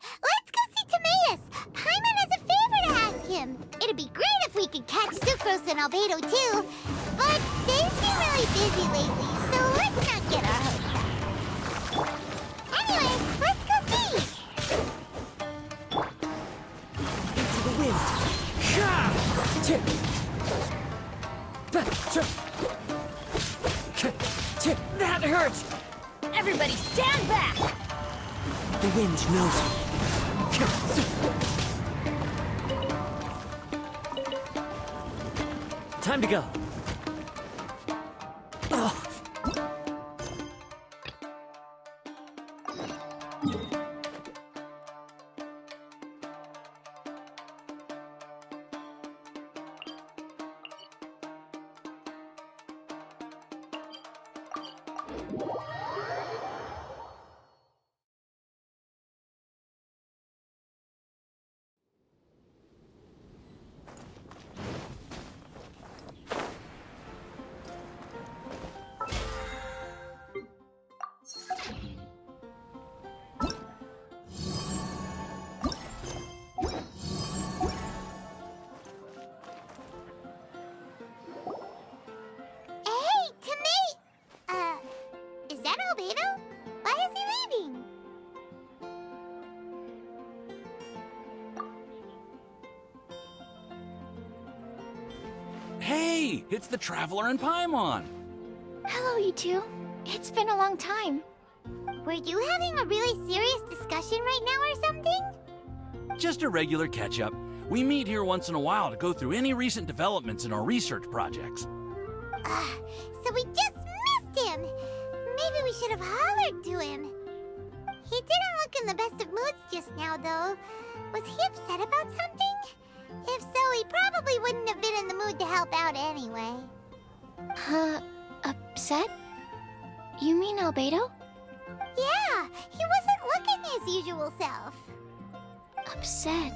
let's go see Timaeus! Paimon has a favor to ask him. It'd be great if we could catch Sucrose and Albedo too, but they seem really busy lately, so let's not get our hopes up. Anyway, let's go see! Into the wind! Tip! Tip! That hurts! Everybody stand back! The wind knows me. Time to go. Oh. Is that Albedo? Why is he leaving? Hey, it's the Traveler and Paimon. Hello, you two. It's been a long time. Were you having a really serious discussion right now or something? Just a regular catch-up. We meet here once in a while to go through any recent developments in our research projects. So we just missed him! Maybe we should have hollered to him. He didn't look in the best of moods just now, though. Was he upset about something? If so, he probably wouldn't have been in the mood to help out anyway. Upset? You mean Albedo? Yeah, he wasn't looking his usual self. Upset?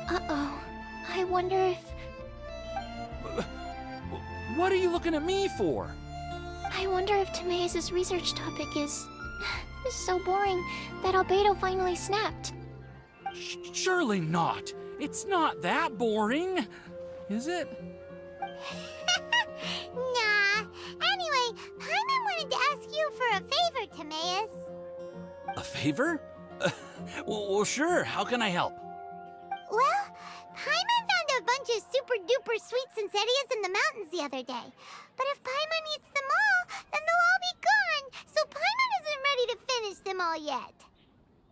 Uh-oh. I wonder if... What are you looking at me for? I wonder if Timaeus' research topic is so boring that Albedo finally snapped. Surely not. It's not that boring, is it? Nah. Anyway, Paimon wanted to ask you for a favor, Timaeus. A favor? Well, sure. How can I help? Well, Paimon found a bunch of super-duper sweet Sincerias in the mountains the other day. But if Paimon eats them all, then they'll all be gone, so Paimon isn't ready to finish them all yet.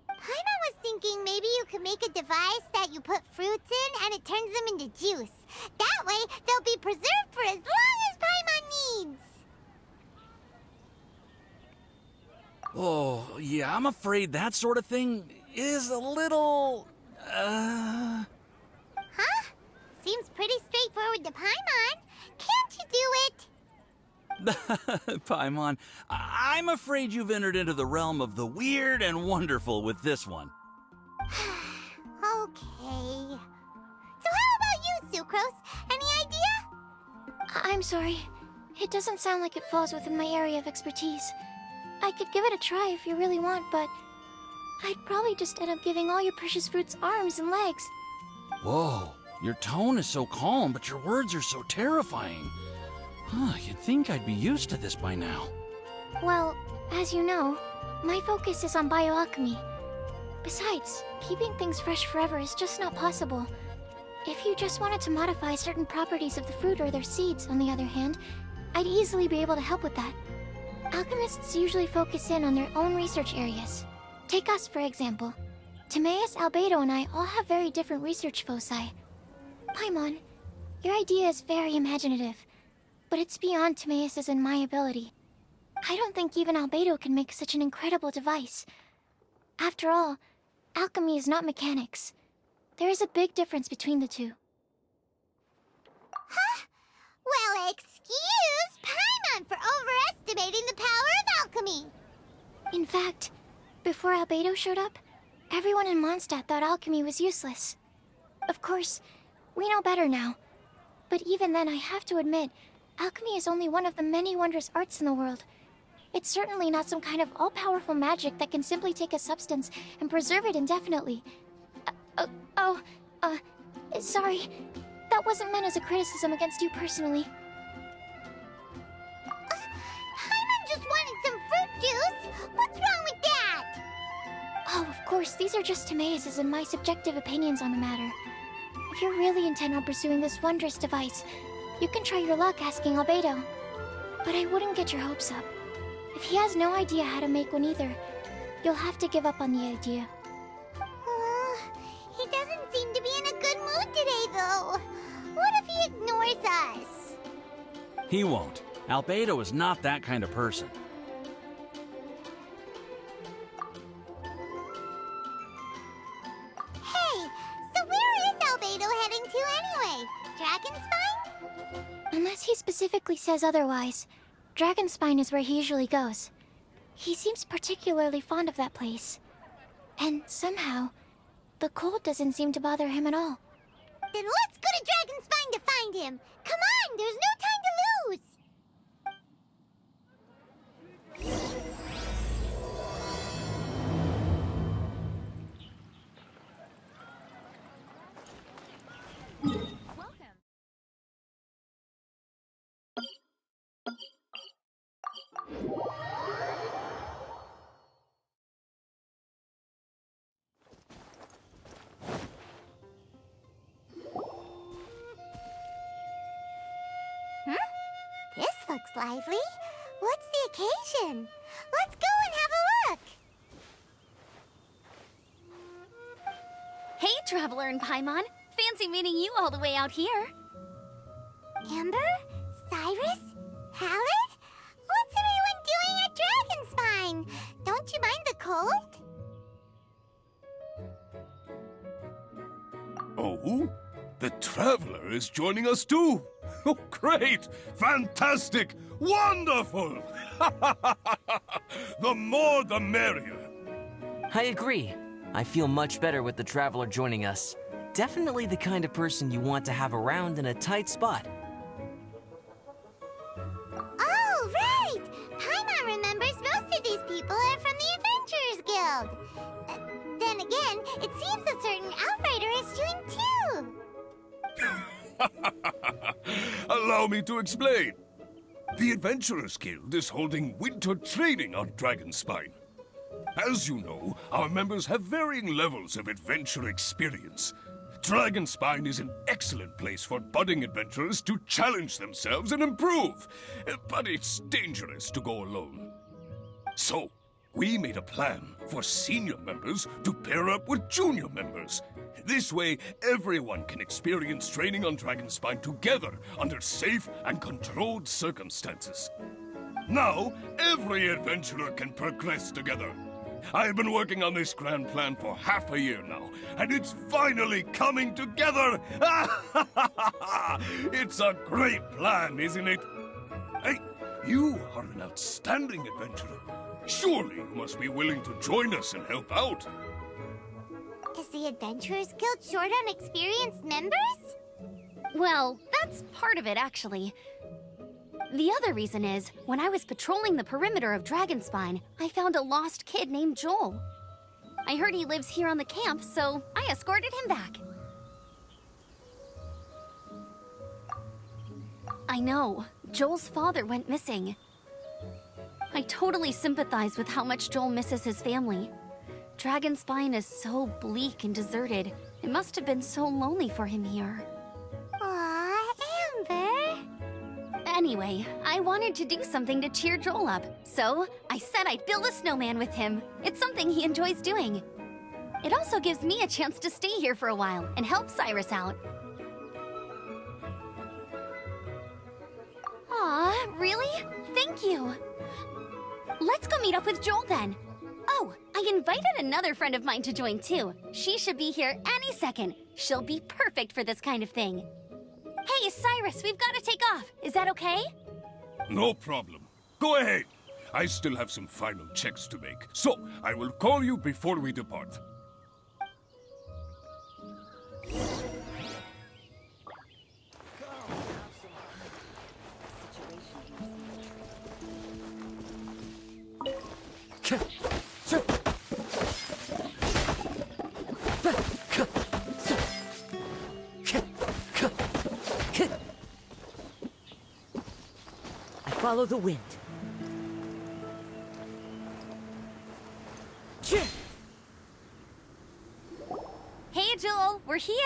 Paimon was thinking maybe you could make a device that you put fruits in and it turns them into juice. That way, they'll be preserved for as long as Paimon needs. Oh, yeah, I'm afraid that sort of thing is a little... Huh? Seems pretty straightforward to Paimon. Can't you do it? Paimon, I'm afraid you've entered into the realm of the weird and wonderful with this one. Okay. So how about you, Sucrose? Any idea? I'm sorry. It doesn't sound like it falls within my area of expertise. I could give it a try if you really want, but I'd probably just end up giving all your precious fruits arms and legs. Whoa, your tone is so calm, but your words are so terrifying. You'd think I'd be used to this by now. Well, as you know, my focus is on bioalchemy. Besides, keeping things fresh forever is just not possible. If you just wanted to modify certain properties of the fruit or their seeds, on the other hand, I'd easily be able to help with that. Alchemists usually focus in on their own research areas. Take us, for example. Timaeus, Albedo, and I all have very different research foci. Paimon, your idea is very imaginative, but it's beyond Timaeus' and my ability. I don't think even Albedo can make such an incredible device. After all, alchemy is not mechanics. There is a big difference between the two. Huh? Well, excuse Paimon for overestimating the power of alchemy. In fact, before Albedo showed up, everyone in Mondstadt thought alchemy was useless. Of course, we know better now. But even then, I have to admit, alchemy is only one of the many wondrous arts in the world. It's certainly not some kind of all-powerful magic that can simply take a substance and preserve it indefinitely. Sorry. That wasn't meant as a criticism against you personally. Paimon just wanted some fruit juice! What's wrong with that? Oh, of course, these are just Timaeus' and my subjective opinions on the matter. If you're really intent on pursuing this wondrous device, you can try your luck asking Albedo. But I wouldn't get your hopes up. If he has no idea how to make one either, you'll have to give up on the idea. He doesn't seem to be in a good mood today, though. What if he ignores us? He won't. Albedo is not that kind of person. Hey, so where is Albedo heading to anyway? Dragonspine? Unless he specifically says otherwise, Dragonspine is where he usually goes. He seems particularly fond of that place. And somehow, the cold doesn't seem to bother him at all. Then let's go to Dragonspine to find him! Come on, there's no time to lose! This looks lively. What's the occasion? Let's go and have a look! Hey, Traveler and Paimon. Fancy meeting you all the way out here. Amber? Cyrus? Halid? What's everyone doing at Dragonspine? Don't you mind the cold? Oh? The Traveler is joining us too! Oh, great! Fantastic! Wonderful! The more the merrier! I agree. I feel much better with the Traveler joining us. Definitely the kind of person you want to have around in a tight spot. Oh, right! Paimon remembers most of these people are from the Adventurers Guild. Then again, it seems a certain Outrider is doing too. Allow me to explain. The Adventurers Guild is holding winter training on Dragonspine. As you know, our members have varying levels of adventure experience. Dragonspine is an excellent place for budding adventurers to challenge themselves and improve, but it's dangerous to go alone. So, we made a plan for senior members to pair up with junior members. This way, everyone can experience training on Dragonspine together under safe and controlled circumstances. Now, every adventurer can progress together. I've been working on this grand plan for half a year now, and it's finally coming together! It's a great plan, isn't it? Hey, you are an outstanding adventurer. Surely you must be willing to join us and help out. Is the Adventurers Guild short on experienced members? Well, that's part of it, actually. The other reason is, when I was patrolling the perimeter of Dragonspine, I found a lost kid named Joel. I heard he lives here on the camp, so I escorted him back. I know. Joel's father went missing. I totally sympathize with how much Joel misses his family. Dragonspine is so bleak and deserted. It must have been so lonely for him here. Aw, Amber. Anyway, I wanted to do something to cheer Joel up, so I said I'd build a snowman with him. It's something he enjoys doing. It also gives me a chance to stay here for a while and help Cyrus out. Aw, really? Thank you. Let's go meet up with Joel then. Oh, I invited another friend of mine to join too. She should be here any second. She'll be perfect for this kind of thing. Hey, Cyrus, we've got to take off. Is that okay? No problem. Go ahead. I still have some final checks to make, so I will call you before we depart. I follow the wind. Hey, Joel, we're here.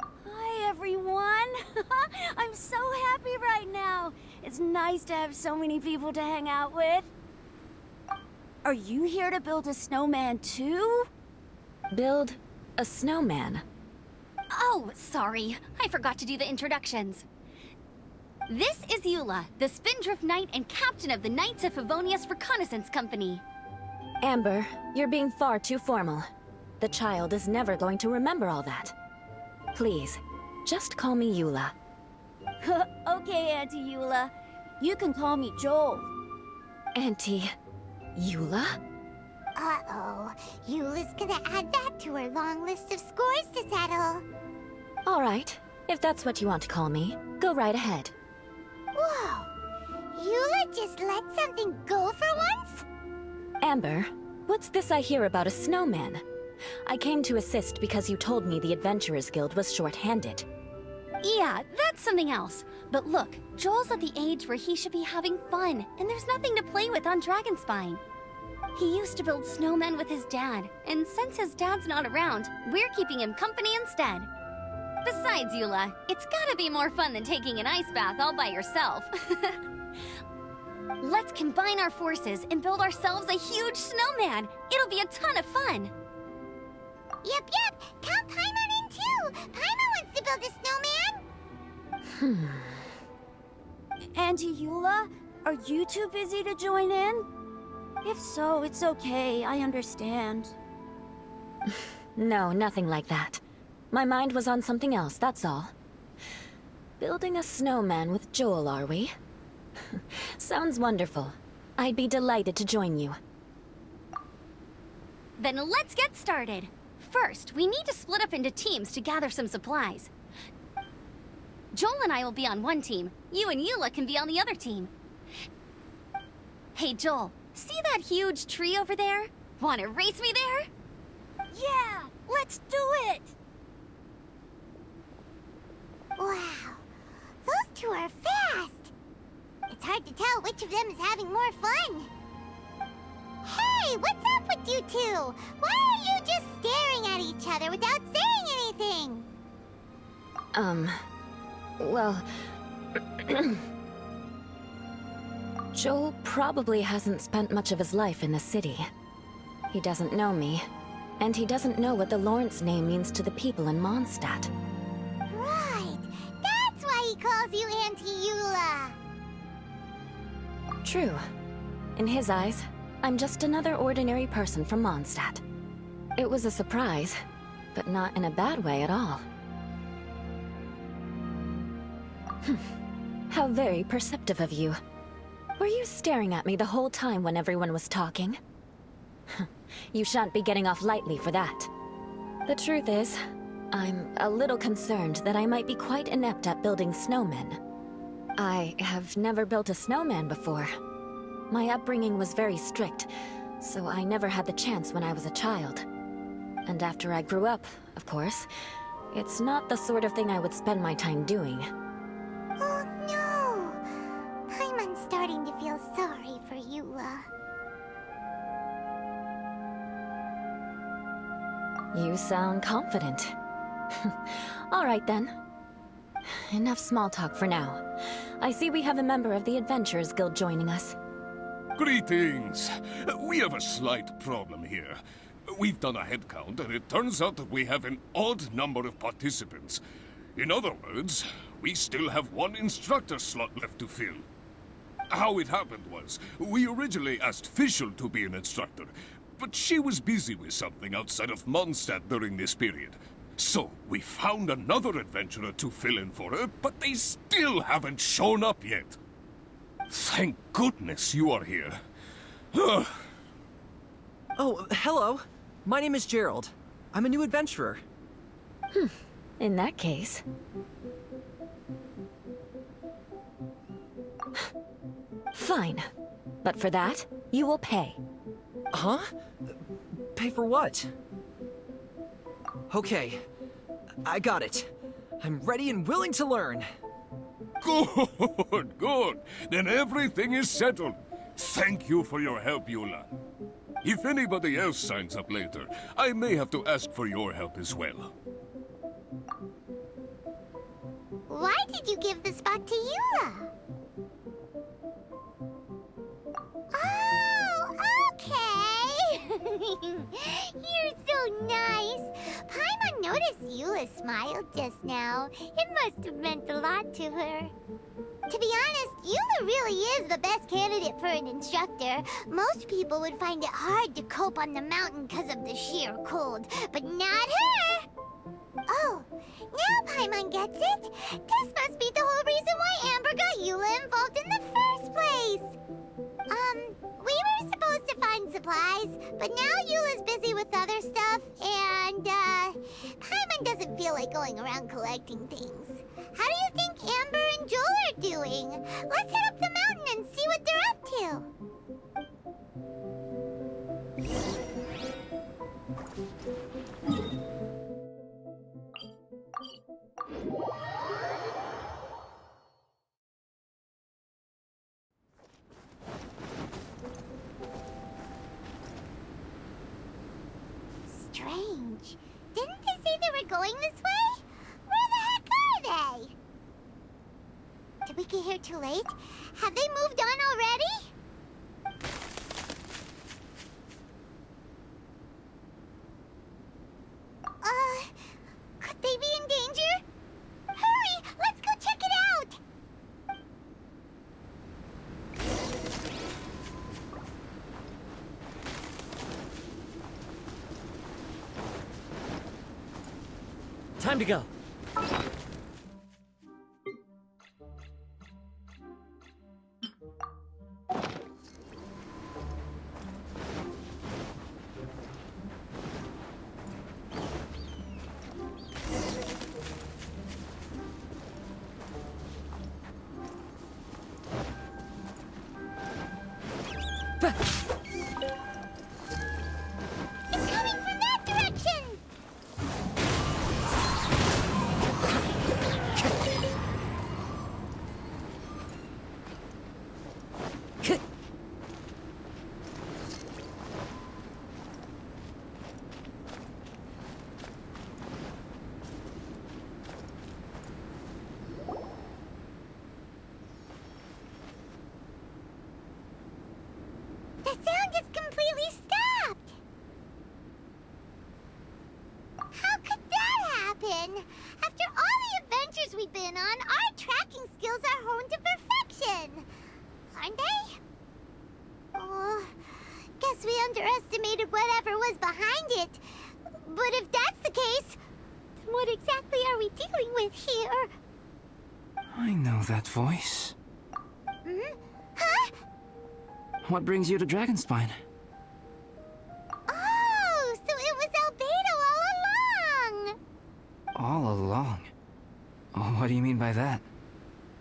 Hi, everyone. I'm so happy right now. It's nice to have so many people to hang out with. Are you here to build a snowman too? Build a snowman? Oh, sorry. I forgot to do the introductions. This is Eula, the Spindrift Knight and captain of the Knights of Favonius Reconnaissance Company. Amber, you're being far too formal. The child is never going to remember all that. Please, just call me Eula. Okay, Auntie Eula. You can call me Joel. Auntie Eula? Uh-oh. Eula's gonna add that to her long list of scores to settle. All right, if that's what you want to call me, go right ahead. Whoa! Eula just let something go for once? Amber, what's this I hear about a snowman? I came to assist because you told me the Adventurers Guild was short-handed. Yeah, that's something else. But look, Joel's at the age where he should be having fun, and there's nothing to play with on Dragonspine. He used to build snowmen with his dad, and since his dad's not around, we're keeping him company instead. Besides, Eula, it's gotta be more fun than taking an ice bath all by yourself. Let's combine our forces and build ourselves a huge snowman. It'll be a ton of fun. Yep. Count Paimon in too. Paimon wants to build a snowman. Auntie Eula, are you too busy to join in? If so, it's okay. I understand. No, nothing like that. My mind was on something else, that's all. Building a snowman with Joel, are we? Sounds wonderful. I'd be delighted to join you. Then let's get started. First, we need to split up into teams to gather some supplies. Joel and I will be on one team. You and Eula can be on the other team. Hey, Joel, see that huge tree over there? Wanna race me there? Yeah, let's do it! Wow. Those two are fast. It's hard to tell which of them is having more fun. Hey, what's up with you two? Why are you just staring at each other without saying anything? Well... Joel probably hasn't spent much of his life in the city. He doesn't know me, and he doesn't know what the Lawrence name means to the people in Mondstadt. Right. That's why he calls you Auntie Eula. True. In his eyes, I'm just another ordinary person from Mondstadt. It was a surprise, but not in a bad way at all. How very perceptive of you. Were you staring at me the whole time when everyone was talking? You shan't be getting off lightly for that. The truth is, I'm a little concerned that I might be quite inept at building snowmen. I have never built a snowman before. My upbringing was very strict, so I never had the chance when I was a child. And after I grew up, of course, it's not the sort of thing I would spend my time doing. Oh no! Paimon's starting to feel sorry for Eula. You sound confident. All right then. Enough small talk for now. I see we have a member of the Adventurers Guild joining us. Greetings. We have a slight problem here. We've done a head count, and it turns out that we have an odd number of participants. In other words, we still have one instructor slot left to fill. How it happened was, we originally asked Fischl to be an instructor, but she was busy with something outside of Mondstadt during this period. So, we found another adventurer to fill in for her, but they still haven't shown up yet. Thank goodness you are here. Oh, hello. My name is Gerald. I'm a new adventurer. In that case... Fine. But for that, You will pay. Huh? Pay for what? Okay, I got it. I'm ready and willing to learn. Good, good. Then everything is settled. Thank you for your help, Eula. If anybody else signs up later, I may have to ask for your help as well. Why did you give the spot to Eula? Oh, okay. You're so nice. Paimon noticed Eula smiled just now. It must have meant a lot to her. To be honest, Eula really is the best candidate for an instructor. Most people would find it hard to cope on the mountain because of the sheer cold, but not her! Oh, now Paimon gets it. This must be the whole reason why Amber got Eula involved in the first place. We were supposed to find supplies, but now Eula's busy with other stuff, and, Paimon doesn't feel like going around collecting things. How do you think Amber and Joel are doing? Let's head up the mountain and see what they're up to. Strange. Didn't they say they were going this way? Where the heck are they? Did we get here too late? Have they moved on already? Could they be in danger? Hurry! Let's go check it out! Time to go. It's coming from that direction! The sound just completely stopped! How could that happen? After all the adventures we've been on, our tracking skills are honed to perfection! Aren't they? Oh, guess we underestimated whatever was behind it. But if that's the case, then what exactly are we dealing with here? I know that voice. Hmm? Huh? What brings you to Dragonspine? Oh, so it was Albedo all along! All along? Oh, what do you mean by that?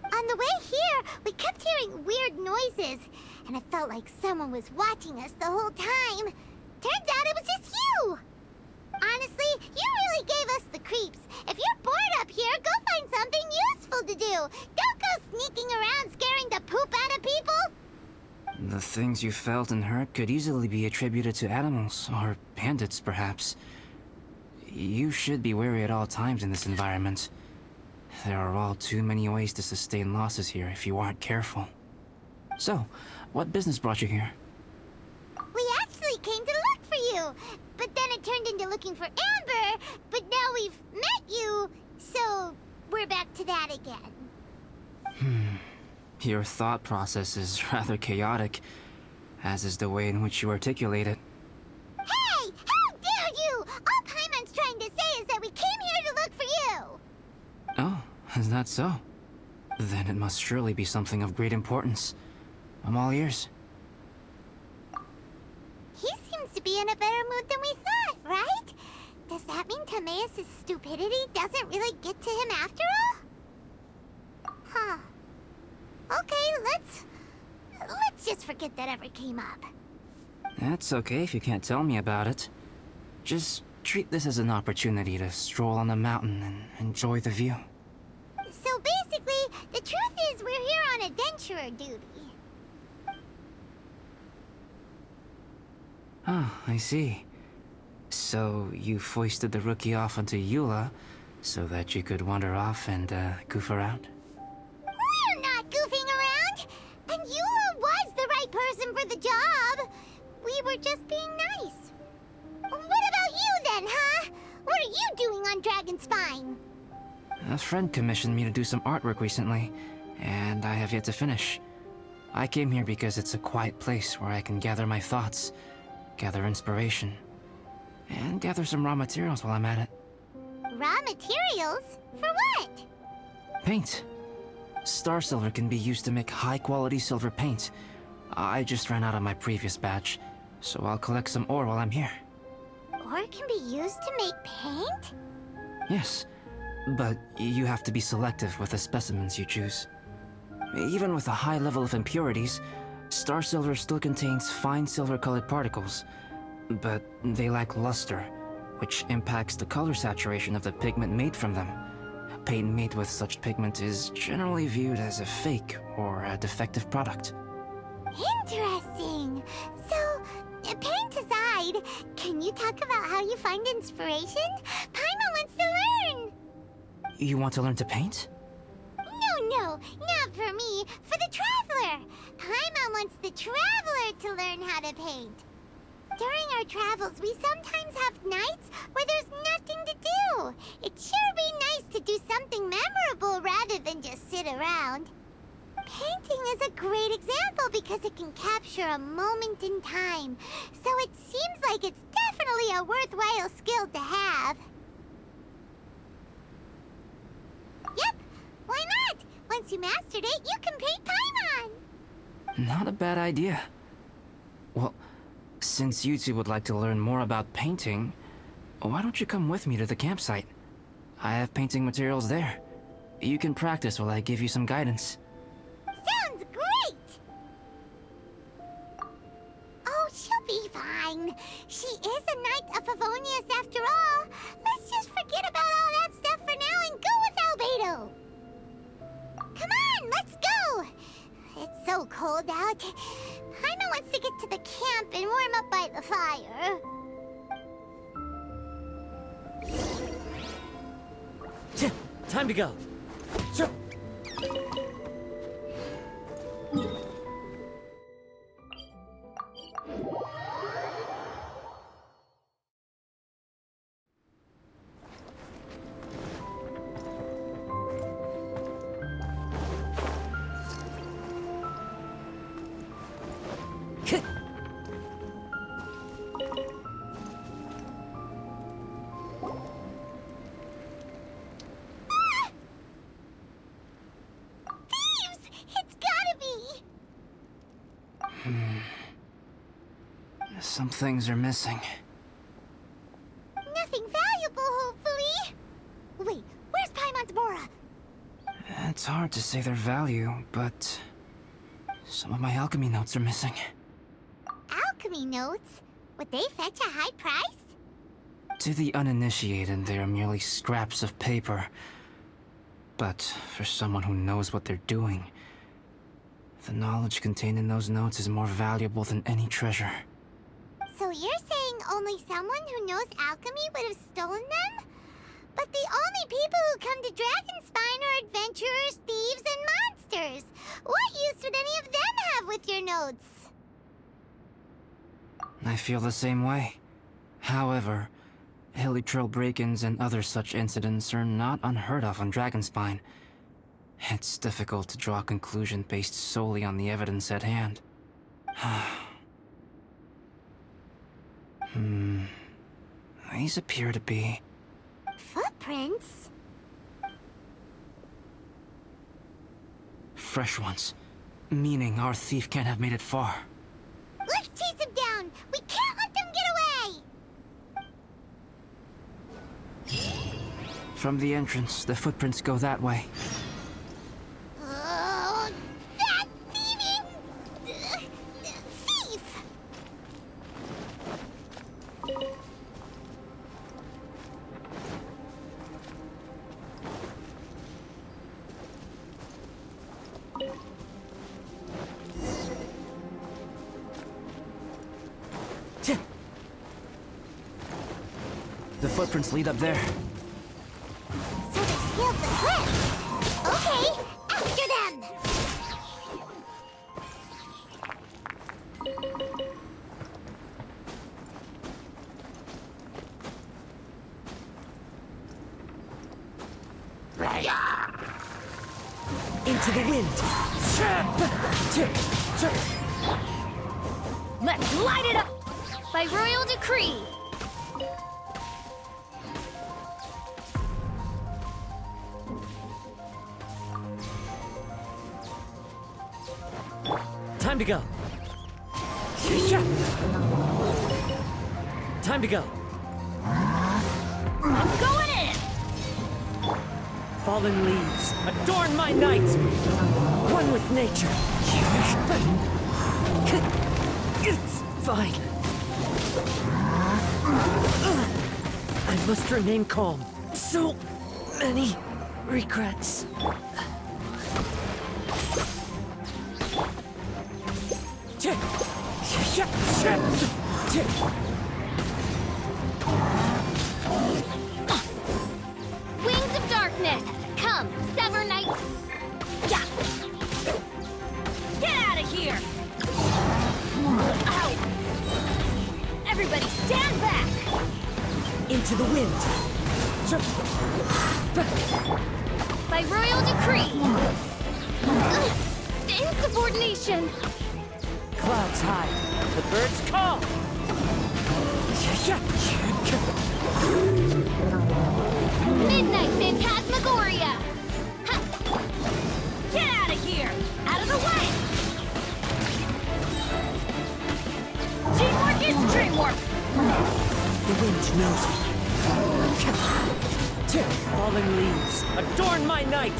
On the way here, we kept hearing weird noises, and it felt like someone was watching us the whole time. Turns out it was just you! Honestly, you really gave us the creeps. If you're bored up here, go find something useful to do. Don't go sneaking around scaring the poop out of people. The things you felt and heard could easily be attributed to animals, or bandits, perhaps. You should be wary at all times in this environment. There are all too many ways to sustain losses here if you aren't careful. So, what business brought you here? We actually came to look for you, but then it turned into looking for Amber, but now we've met you, so we're back to that again. Your thought process is rather chaotic, as is the way in which you articulate it. Hey! How dare you! All Paimon's trying to say is that we came here to look for you! Oh, is that so? Then it must surely be something of great importance. I'm all ears. He seems to be in a better mood than we thought, right? Does that mean Timaeus' stupidity doesn't really get to him after all? Huh. Okay, let's just forget that ever came up. That's okay if you can't tell me about it. Just treat this as an opportunity to stroll on the mountain and enjoy the view. So basically, the truth is we're here on adventurer duty. Ah, I see. So you foisted the rookie off onto Eula so that you could wander off and goof around? We're not goofing around! And Eula was the right person for the job! We were just being nice. What about you then, huh? What are you doing on Dragonspine? A friend commissioned me to do some artwork recently, and I have yet to finish. I came here because it's a quiet place where I can gather my thoughts, gather inspiration, and gather some raw materials while I'm at it. Raw materials? For what? Paint. Star silver can be used to make high-quality silver paint. I just ran out of my previous batch, so I'll collect some ore while I'm here. Ore can be used to make paint? Yes, but you have to be selective with the specimens you choose. Even with a high level of impurities, star silver still contains fine silver-colored particles, but they lack luster, which impacts the color saturation of the pigment made from them. Paint made with such pigment is generally viewed as a fake or a defective product. Interesting. So, paint aside, can you talk about how you find inspiration? Paimon wants to learn! You want to learn to paint? No, not for me. For the Traveler. Paimon wants the Traveler to learn how to paint. During our travels, we sometimes have nights where there's nothing to do. It'd sure be nice to do something memorable rather than just sit around. Painting is a great example because it can capture a moment in time. So it seems like it's definitely a worthwhile skill to have. Yep, why not? Once you mastered it, you can paint Paimon. Not a bad idea. Well, since you two would like to learn more about painting, why don't you come with me to the campsite? I have painting materials there. You can practice while I give you some guidance. Sounds great! Oh, she'll be fine. She is a Knight of Favonius after all. Let's just forget about all that stuff for now and go with Albedo. Come on, let's go! It's so cold out. Paimon wants to get to the camp and warm up by the fire. Time to go. Some things are missing. Nothing valuable, hopefully. Wait, where's Paimon's Mora? It's hard to say their value, but some of my alchemy notes are missing. Alchemy notes? Would they fetch a high price? To the uninitiated, they are merely scraps of paper. But for someone who knows what they're doing, the knowledge contained in those notes is more valuable than any treasure. So you're saying only someone who knows alchemy would have stolen them? But the only people who come to Dragonspine are adventurers, thieves, and monsters. What use would any of them have with your notes? I feel the same way. However, hilly trail break-ins and other such incidents are not unheard of on Dragonspine. It's difficult to draw a conclusion based solely on the evidence at hand. These appear to be... Footprints? fresh ones. Meaning our thief can't have made it far. Let's chase him down! We can't let them get away! From the entrance, the footprints go that way. Oh, that thieving... thief! footprints lead up there. So they scaled the cliff. Okay, after them! Into the wind. Let's light it up! By royal decree! Time to go. Time to go. I'm going in! Fallen leaves, adorn my night. One with nature. It's fine. I must remain calm. So many regrets. Wings of darkness! Come, sever night! Yeah! Get out of here! Ow! Everybody stand back! Into the wind. By royal decree! Insubordination! Clouds high. The birds call. Midnight Phantasmagoria! Ha! Get out of here! Out of the way! Teamwork is dreamwork! The wind knows me. Falling leaves, adorn my night.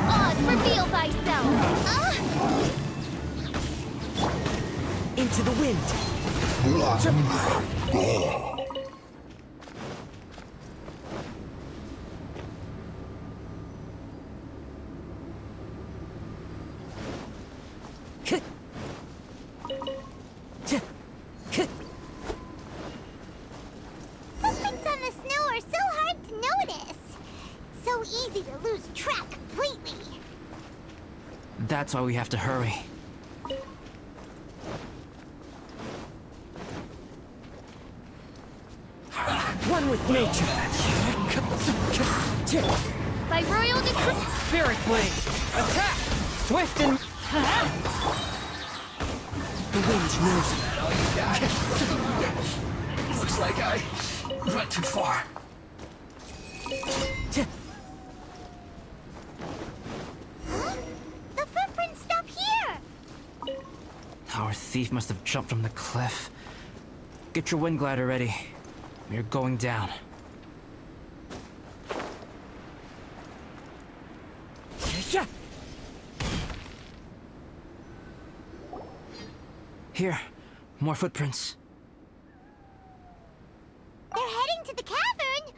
Oz, reveal thyself! Into the wind. Footprints on the snow are so hard to notice. So easy to lose track completely. That's why we have to hurry. One with nature. By royal decree! Spirit blade. Attack. Swift and. The wind knows me. Looks like I went too far. The footprints stop here. Our thief must have jumped from the cliff. Get your wind glider ready. We're going down. Here, more footprints. They're heading to the cavern.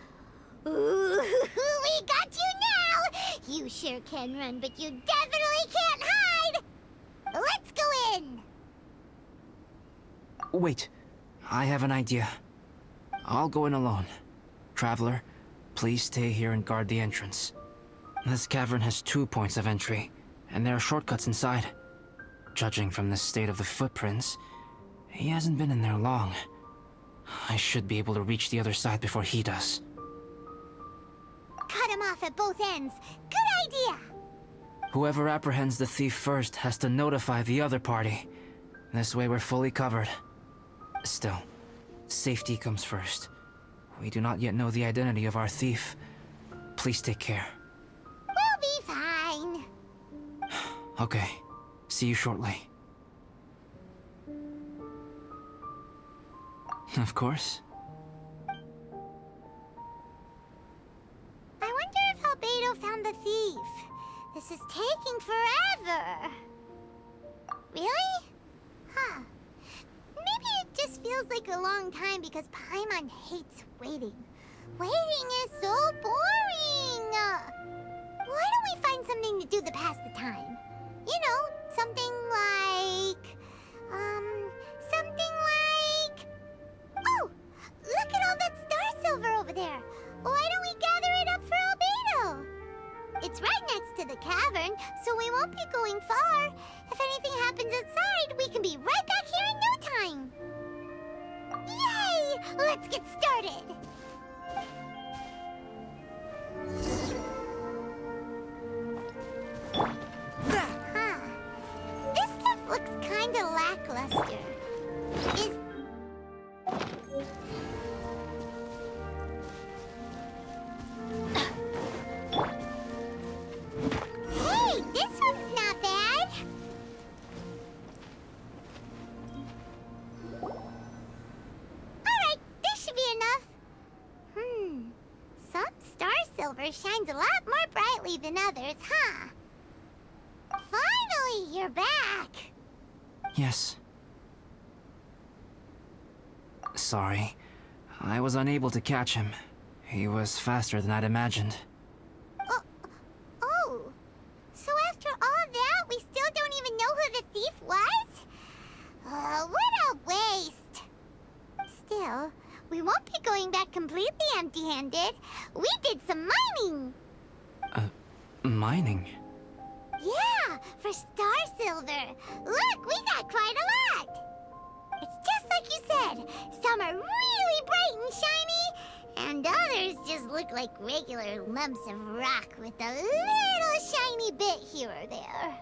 Ooh, we got you now. You sure can run, but you definitely can't hide. Let's go in. Wait, I have an idea. I'll go in alone. Traveler, please stay here and guard the entrance. This cavern has 2 points of entry, and there are shortcuts inside. Judging from the state of the footprints, he hasn't been in there long. I should be able to reach the other side before he does. Cut him off at both ends. Good idea. Whoever apprehends the thief first has to notify the other party. This way we're fully covered. Still, safety comes first. We do not yet know the identity of our thief. Please take care. We'll be fine. Okay. See you shortly. Of course. I wonder if Albedo found the thief. This is taking forever. Really? Huh. Maybe it just feels like a long time because Paimon hates waiting. Waiting is so boring. Why don't we find something to do to pass the time? You know, something like... Oh, look cavern, so we won't be going far. If anything happens outside, we can be right back here in no time. Yay! Let's get started! Huh. This stuff looks kinda lackluster. Is... Hey, this one's not bad. Alright, this should be enough. Some star silver shines a lot more brightly than others, huh? Finally, you're back! Yes. Sorry. I was unable to catch him. He was faster than I'd imagined. Oh. So after all that, we still don't even know who the thief was? What a waste! Still, we won't be going back completely empty-handed. We did some mining! Mining? Yeah, for star silver. Look, we got quite a lot! It's just like you said. Some are really bright and shiny, and others just look like regular lumps of rock with a little shiny bit here or there.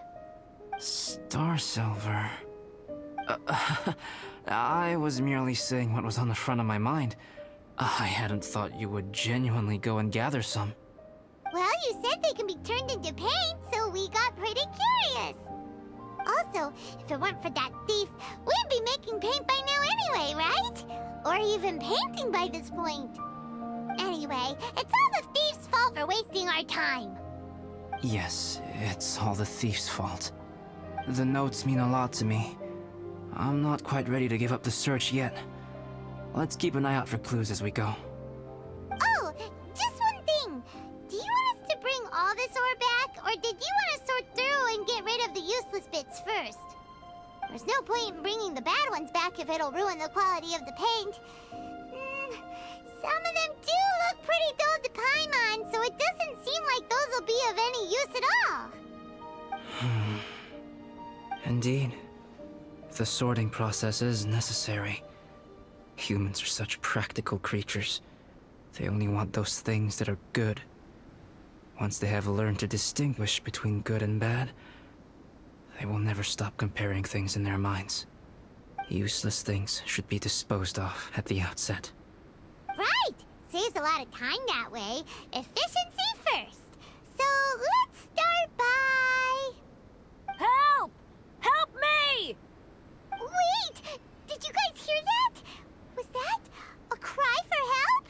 Star silver. I was merely saying what was on the front of my mind. I hadn't thought you would genuinely go and gather some. Well, you said they can be turned into paint, so we got pretty curious. Also, if it weren't for that thief, we'd be making paint by now anyway, right? Or even painting by this point. Anyway, it's all the thief's fault for wasting our time. Yes, it's all the thief's fault. The notes mean a lot to me. I'm not quite ready to give up the search yet. Let's keep an eye out for clues as we go. Oh, just one thing. Do you want us to bring all this ore back, or did you want to sort through and get rid of the useless bits first? There's no point in bringing the bad ones back if it'll ruin the quality of the paint. Some of them do look pretty dull to Paimon, so it doesn't seem like those will be of any use at all. Indeed. The sorting process is necessary. Humans are such practical creatures. They only want those things that are good. Once they have learned to distinguish between good and bad, they will never stop comparing things in their minds. Useless things should be disposed of at the outset. Right! Saves a lot of time that way. Efficiency first. So let's start by... Help! Help me! Wait! Did you guys hear that? Was that a cry for help?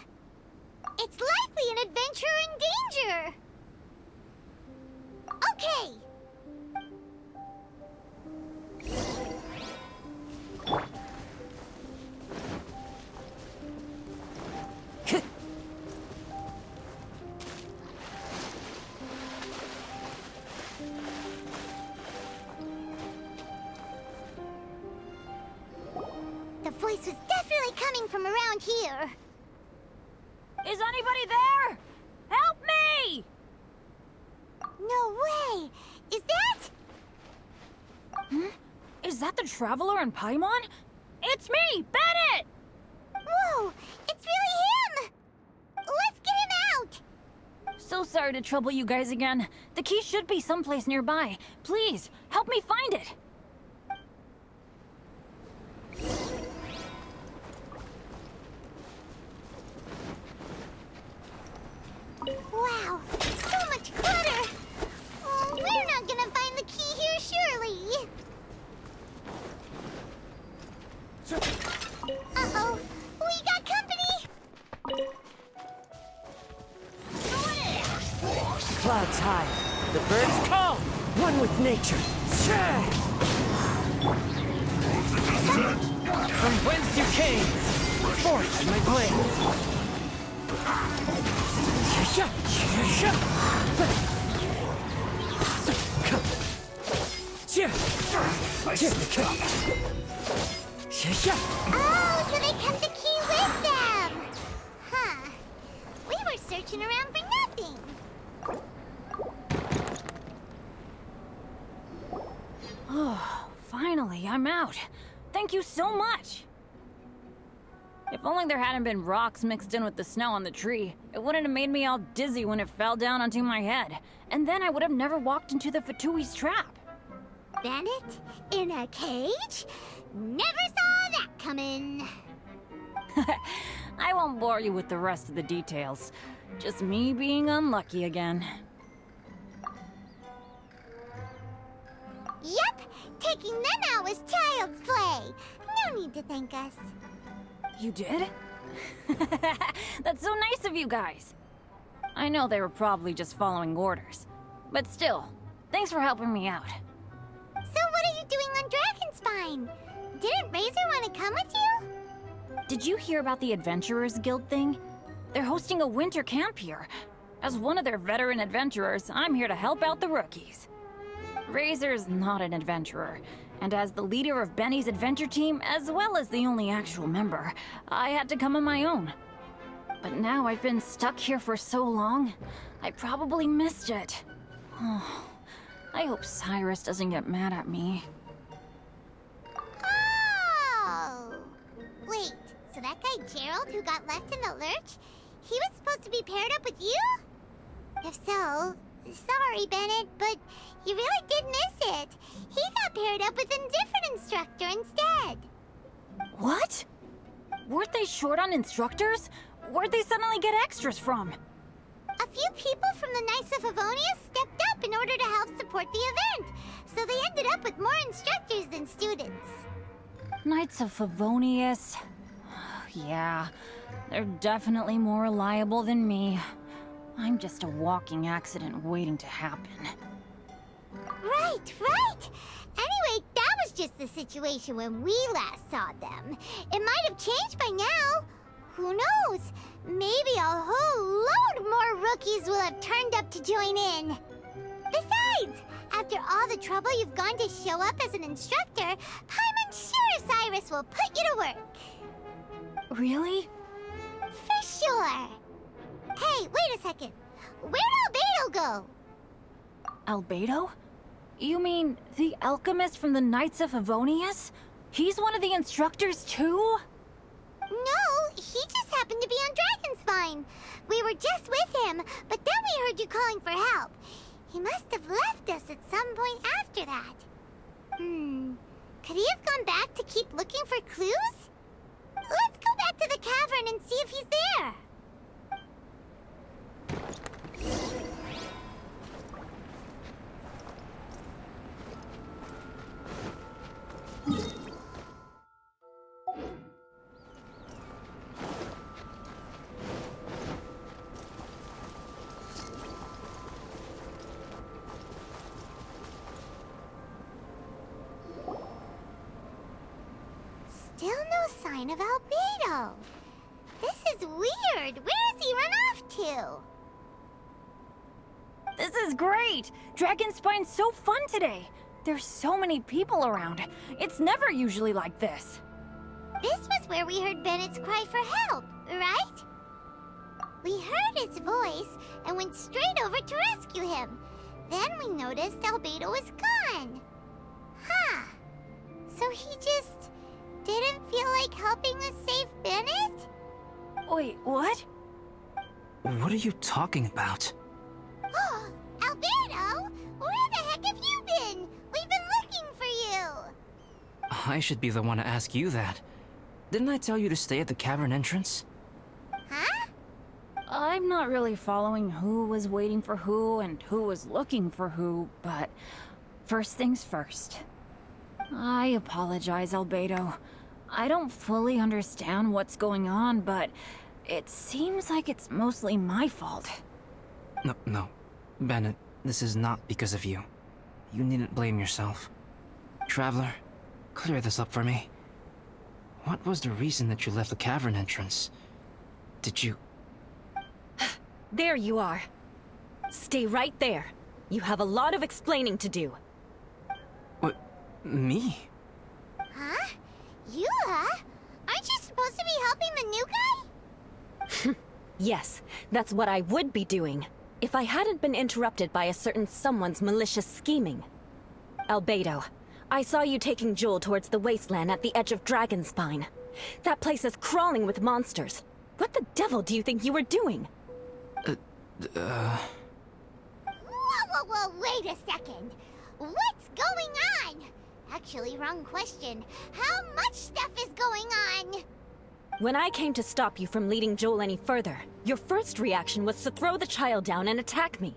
It's likely an adventurer in danger. Okay. The voice was definitely coming from around here. Is anybody there? Help me! No way! Is that... Is that the Traveler in Paimon? It's me, Bennett! Whoa! It's really him! Let's get him out! So sorry to trouble you guys again. The key should be someplace nearby. Please, help me find it. Wow, so much clutter! Oh, we're not gonna find the key here, surely! Uh-oh, we got company! Clouds high, the birds call, one with nature. From whence you came, forged my blade. Oh, so they kept the key with them! Huh. We were searching around for nothing. I'm out. Thank you so much. If only there hadn't been rocks mixed in with the snow on the tree, it wouldn't have made me all dizzy when it fell down onto my head. And then I would have never walked into the Fatui's trap. Bennett? In a cage? Never saw that coming. I won't bore you with the rest of the details. Just me being unlucky again. Yep, taking them out was child's play. No need to thank us. You did? That's so nice of you guys. I know they were probably just following orders. But still, thanks for helping me out. So what are you doing on Dragonspine? Didn't Razor want to come with you? Did you hear about the Adventurers Guild thing? They're hosting a winter camp here. As one of their veteran adventurers, I'm here to help out the rookies. Razor's not an adventurer, and as the leader of Benny's adventure team, as well as the only actual member, I had to come on my own. But now I've been stuck here for so long, I probably missed it. Oh, I hope Cyrus doesn't get mad at me. Oh! Wait, so that guy Gerald who got left in the lurch, he was supposed to be paired up with you? If so, sorry, Bennett, but you really did miss it. He got paired up with a different instructor instead. What? Weren't they short on instructors? Where'd they suddenly get extras from? A few people from the Knights of Avonia stepped up in order to help support the event, so they ended up with more instructors than students. Knights of Favonius. Yeah, they're definitely more reliable than me. I'm just a walking accident waiting to happen. Right, right! Anyway, that was just the situation when we last saw them. It might have changed by now. Who knows? Maybe a whole load more rookies will have turned up to join in. Besides, after all the trouble you've gone to show up as an instructor, Paimon's sure Cyrus will put you to work. Really? For sure. Hey, wait a second. Where'd Albedo go? Albedo? You mean the alchemist from the Knights of Favonius? He's one of the instructors too? No, he just happened to be on Dragonspine. We were just with him, but then we heard you calling for help. He must have left us at some point after that. Could he have gone back to keep looking for clues? Let's go back to the cavern and see if he's there. Still no sign of Albedo. This is weird. Where has he run off to? This is great! Dragonspine's so fun today! There's so many people around. It's never usually like this. This was where we heard Bennett's cry for help, right? We heard his voice and went straight over to rescue him. Then we noticed Albedo was gone. Huh. So he just didn't feel like helping us save Bennett? Wait, what? What are you talking about? Oh, Albedo! Where the heck have you been? We've been looking for you! I should be the one to ask you that. Didn't I tell you to stay at the cavern entrance? Huh? I'm not really following who was waiting for who and who was looking for who, but first things first. I apologize, Albedo. I don't fully understand what's going on, but it seems like it's mostly my fault. No. Bennett, this is not because of you. You needn't blame yourself. Traveler, clear this up for me. What was the reason that you left the cavern entrance? Did you... There you are. Stay right there. You have a lot of explaining to do. What? Me? Huh? Eula? Aren't you supposed to be helping the new guy? Yes, that's what I would be doing, if I hadn't been interrupted by a certain someone's malicious scheming. Albedo, I saw you taking Joel towards the wasteland at the edge of Dragonspine. That place is crawling with monsters. What the devil do you think you were doing? Whoa, wait a second. What's going on? Actually, wrong question. How much stuff is going on? When I came to stop you from leading Joel any further, your first reaction was to throw the child down and attack me.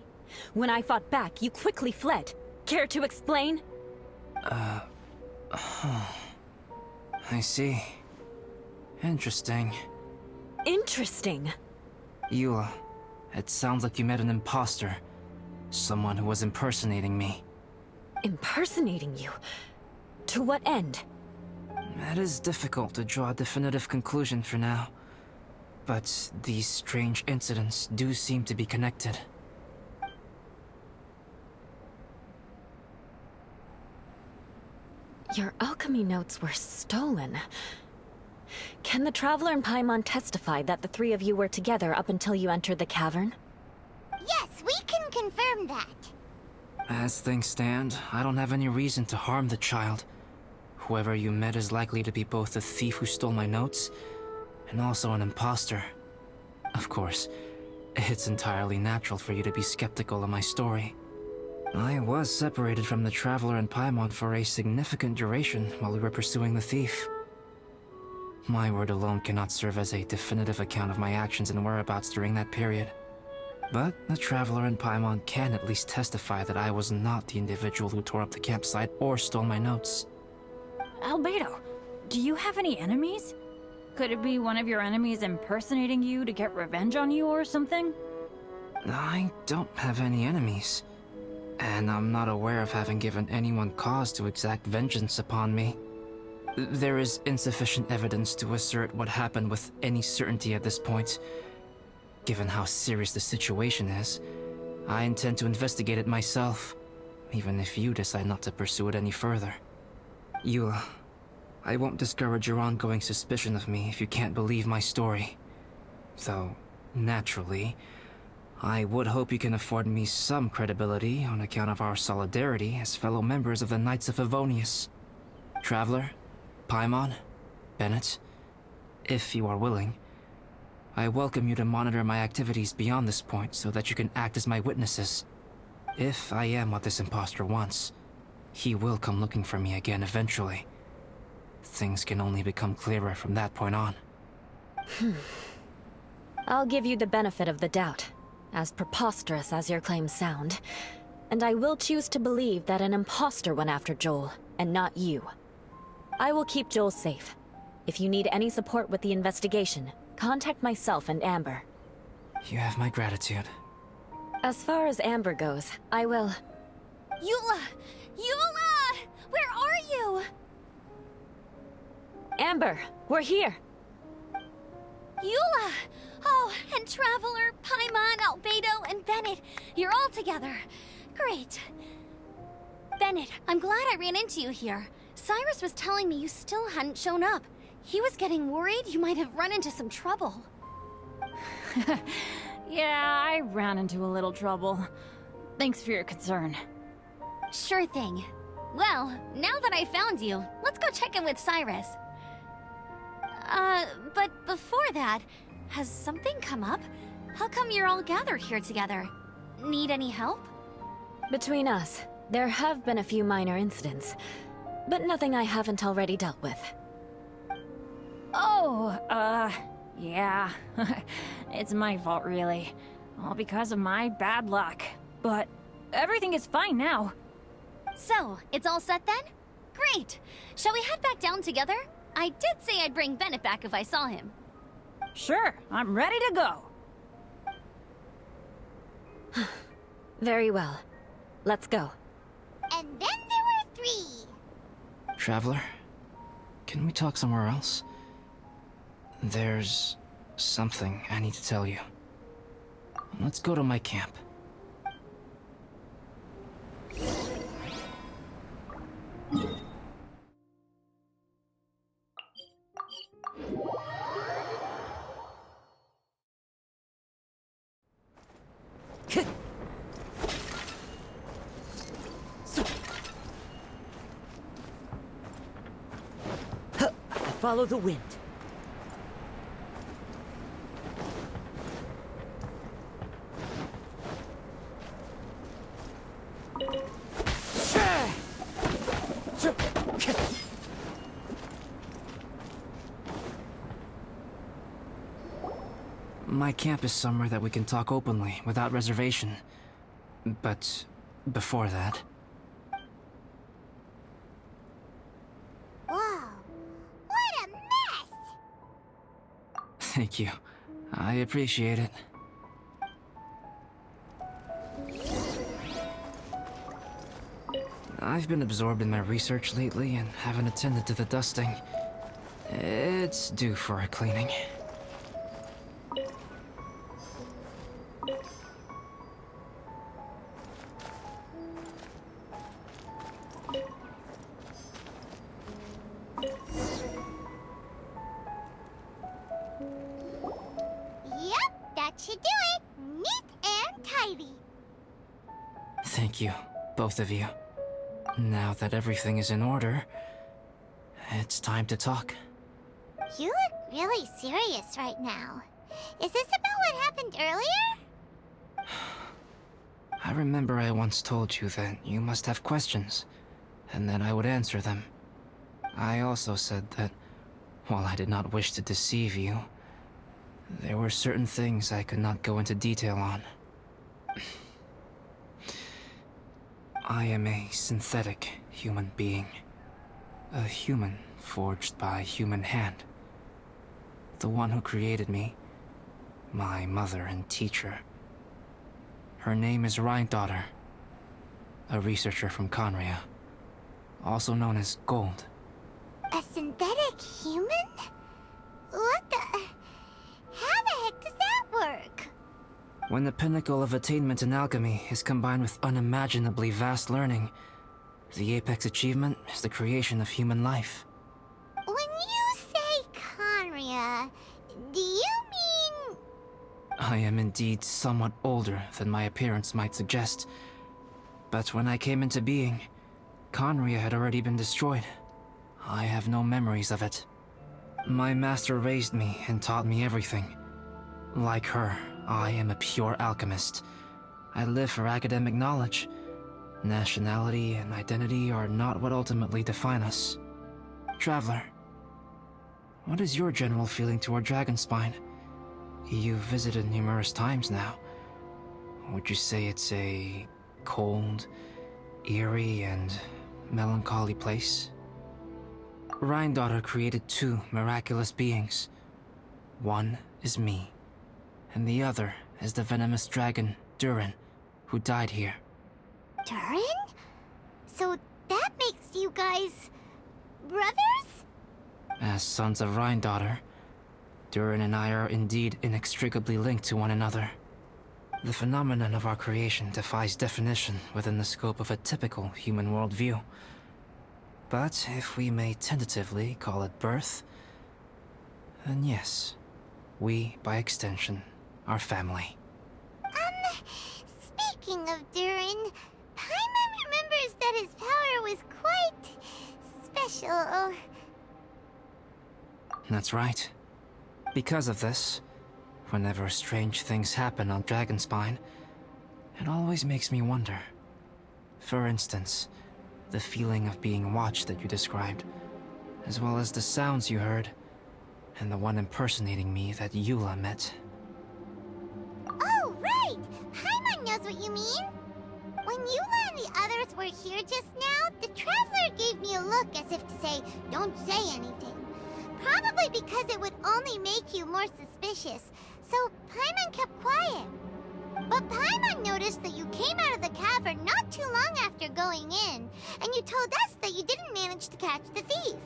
When I fought back, you quickly fled. Care to explain? I see. Interesting. Interesting. Eula, it sounds like you met an imposter. Someone who was impersonating me. Impersonating you? To what end? It is difficult to draw a definitive conclusion for now. But these strange incidents do seem to be connected. Your alchemy notes were stolen. Can the Traveler and Paimon testify that the three of you were together up until you entered the cavern? Yes, we can confirm that. As things stand, I don't have any reason to harm the child. Whoever you met is likely to be both the thief who stole my notes, and also an imposter. Of course, it's entirely natural for you to be skeptical of my story. I was separated from the Traveler and Paimon for a significant duration while we were pursuing the thief. My word alone cannot serve as a definitive account of my actions and whereabouts during that period. But the Traveler and Paimon can at least testify that I was not the individual who tore up the campsite or stole my notes. Albedo, do you have any enemies? Could it be one of your enemies impersonating you to get revenge on you or something? I don't have any enemies. And I'm not aware of having given anyone cause to exact vengeance upon me. There is insufficient evidence to assert what happened with any certainty at this point. Given how serious the situation is, I intend to investigate it myself, even if you decide not to pursue it any further. Eula, I won't discourage your ongoing suspicion of me if you can't believe my story. Though, naturally, I would hope you can afford me some credibility on account of our solidarity as fellow members of the Knights of Favonius. Traveler, Paimon, Bennett, if you are willing, I welcome you to monitor my activities beyond this point so that you can act as my witnesses. If I am what this imposter wants, he will come looking for me again eventually. Things can only become clearer from that point on. I'll give you the benefit of the doubt, as preposterous as your claims sound. And I will choose to believe that an imposter went after Joel, and not you. I will keep Joel safe. If you need any support with the investigation, contact myself and Amber. You have my gratitude. As far as Amber goes, I will... Eula! Eula! Where are you? Amber, we're here! Eula! Oh, and Traveler, Paimon, Albedo, and Bennett. You're all together. Great. Bennett, I'm glad I ran into you here. Cyrus was telling me you still hadn't shown up. He was getting worried you might have run into some trouble. Yeah, I ran into a little trouble. Thanks for your concern. Sure thing. Well, now that I found you, let's go check in with Cyrus. But before that, has something come up? How come you're all gathered here together? Need any help? Between us, there have been a few minor incidents, but nothing I haven't already dealt with. Oh, yeah. It's my fault, really. All because of my bad luck. But everything is fine now. So, it's all set then? Great! Shall we head back down together? I did say I'd bring Bennett back if I saw him. Sure, I'm ready to go. Very well. Let's go. And then there were 3. Traveler, can we talk somewhere else? There's something I need to tell you. Let's go to my camp. follow the wind. My camp is somewhere that we can talk openly, without reservation. But before that... Whoa, what a mess! Thank you. I appreciate it. I've been absorbed in my research lately and haven't attended to the dusting. It's due for a cleaning. Yep, that should do it. Neat and tidy. Thank you, both of you. Now that everything is in order, it's time to talk. You look really serious right now. Is this about what happened earlier? I remember I once told you that you must have questions, and that I would answer them. I also said that, while I did not wish to deceive you, there were certain things I could not go into detail on. I am a synthetic human being. A human forged by human hand. The one who created me, my mother and teacher. Her name is Rhine-daughter, a researcher from Conria, also known as Gold. A synthetic human? What the... How the heck does that work? When the pinnacle of attainment in alchemy is combined with unimaginably vast learning, the apex achievement is the creation of human life. When you say Conria, do you mean... I am indeed somewhat older than my appearance might suggest. But when I came into being, Conria had already been destroyed. I have no memories of it. My master raised me and taught me everything. Like her, I am a pure alchemist. I live for academic knowledge. Nationality and identity are not what ultimately define us. Traveler, what is your general feeling toward Dragonspine? You've visited numerous times now. Would you say it's a cold, eerie, and melancholy place? Rhine-daughter created two miraculous beings. One is me, and the other is the venomous dragon, Durin, who died here. Durin? So that makes you guys... brothers? As sons of Rhine-daughter, Durin and I are indeed inextricably linked to one another. The phenomenon of our creation defies definition within the scope of a typical human worldview. But if we may tentatively call it birth, then yes, we, by extension, are family. Speaking of Durin, Paimon remembers that his power was quite... special. That's right. Because of this, whenever strange things happen on Dragonspine, it always makes me wonder. For instance, the feeling of being watched that you described, as well as the sounds you heard, and the one impersonating me that Eula met. Oh, right! Paimon knows what you mean! When Eula and the others were here just now, the Traveler gave me a look as if to say, don't say anything. Probably because it would only make you more suspicious, so Paimon kept quiet. But Paimon noticed that you came out of the cavern not too long after going in, and you told us that you didn't manage to catch the thief.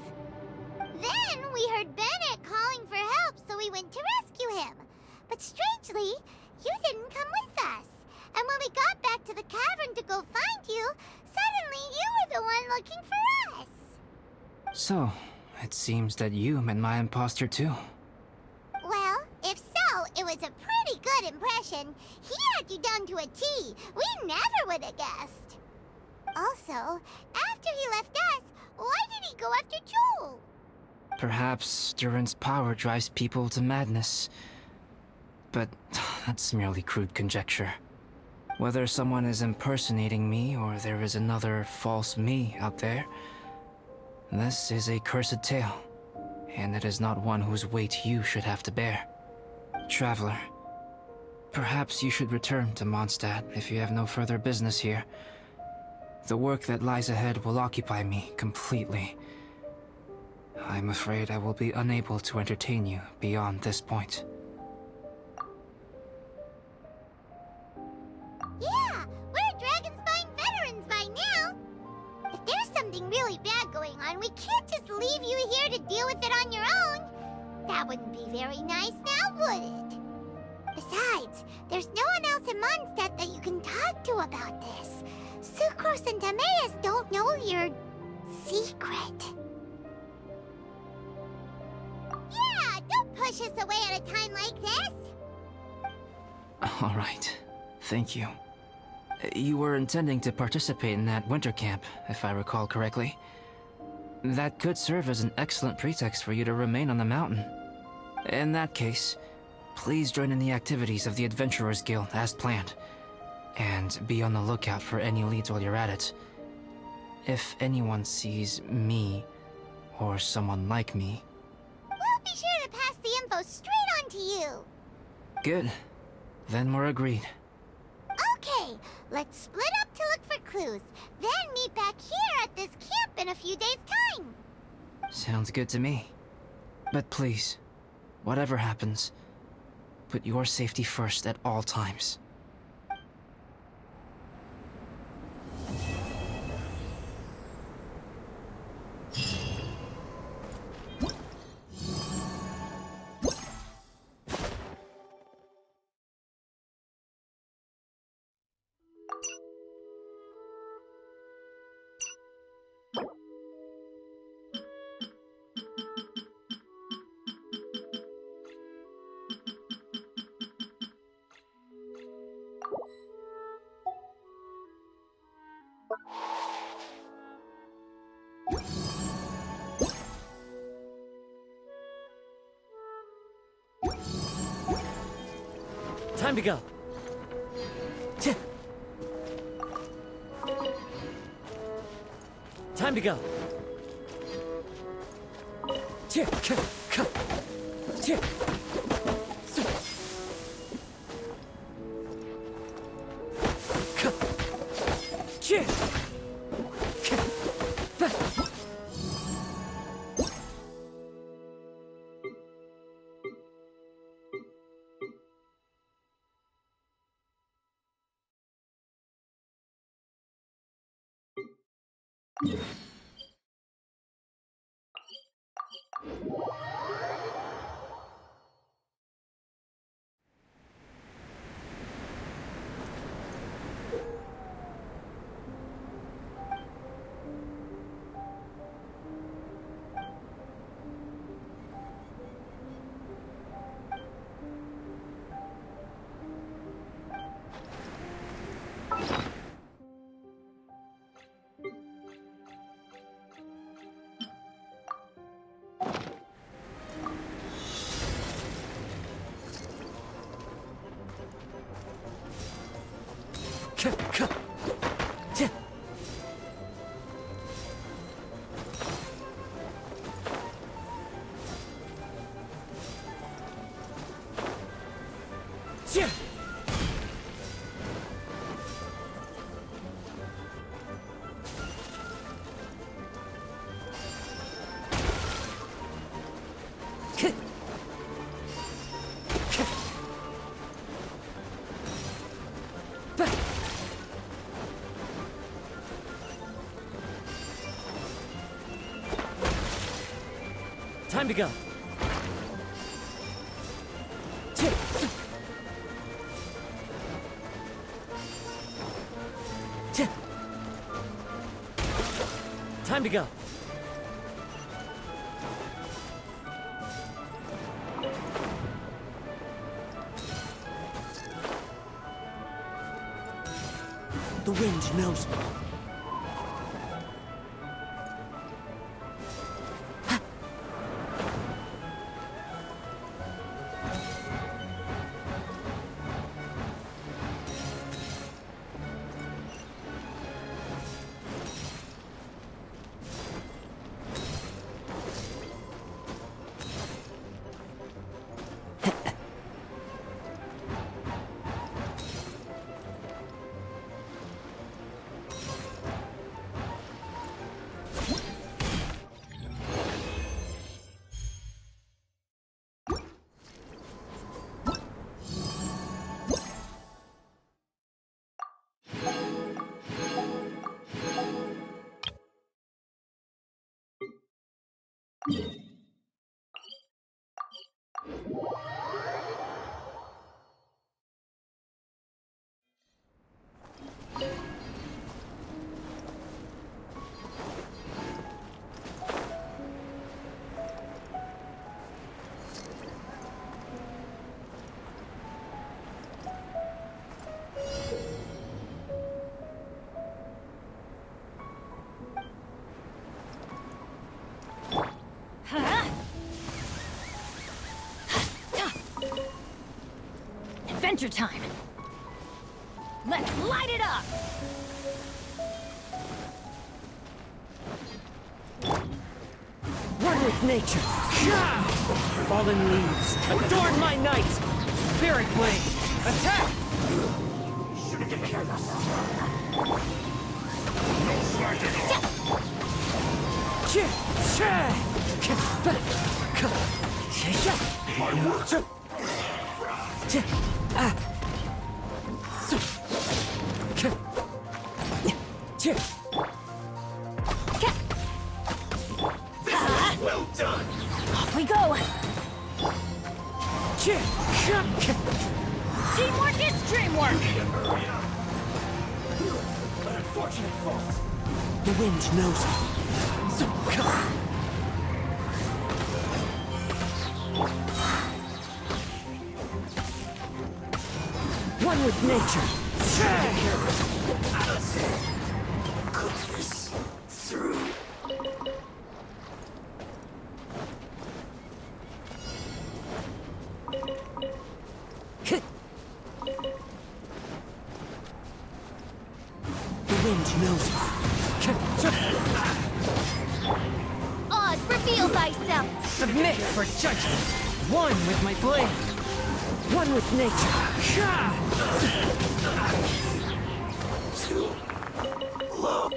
Then we heard Bennett calling for help, so we went to rescue him. But strangely, you didn't come with us. And when we got back to the cavern to go find you, suddenly you were the one looking for us. So, it seems that you met my imposter too. Well, if so, it was a pretty good impression. He had you down to a T. We never would have guessed. Also, after he left us, why did he go after Joel? Perhaps Duran's power drives people to madness. But that's merely crude conjecture. Whether someone is impersonating me or there is another false me out there, this is a cursed tale, and it is not one whose weight you should have to bear. Traveler, perhaps you should return to Mondstadt if you have no further business here. The work that lies ahead will occupy me completely. I'm afraid I will be unable to entertain you beyond this point. Yeah, we're Dragonspine veterans by now. If there's something really bad going on, we can't just leave you here to deal with it on your own. That wouldn't be very nice now, would it? Besides, there's no one else in Mondstadt that you can talk to about this. Sucrose and Timaeus don't know your secret. Yeah, don't push us away at a time like this. All right. Thank you. You were intending to participate in that winter camp, if I recall correctly. That could serve as an excellent pretext for you to remain on the mountain. In that case, please join in the activities of the Adventurers Guild as planned. And be on the lookout for any leads while you're at it. If anyone sees me, or someone like me... We'll be sure to pass the info straight on to you. Good. Then we're agreed. Okay, let's split up to look for clues. Then meet back here at this camp in a few days' time. Sounds good to me. But please, whatever happens, put your safety first at all times. Time to go. Time to go. Time to go. Time to go. The wind knows me. Adventure time! Let's light it up! One with nature. Fallen leaves, adorn my night! Spirit blade, attack! No slacking off! My work! Well done! Off we go! Teamwork is dreamwork! An unfortunate fault. The wind knows me. One with nature. Cook this through. The wind knows me. Oz, reveal thyself! Submit for judgment. One with my blade. One with nature. Too low.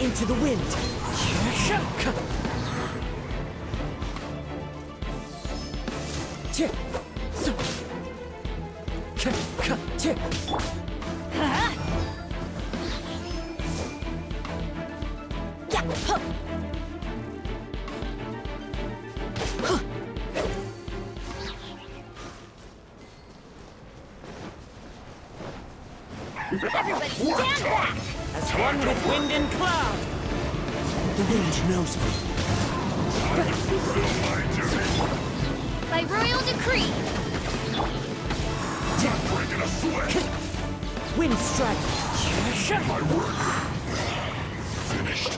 Into the wind. Everybody stand back! As one with wind and cloud. The wind knows me. By royal decree! Breaking a sweat! Wind strike. My work! Finished.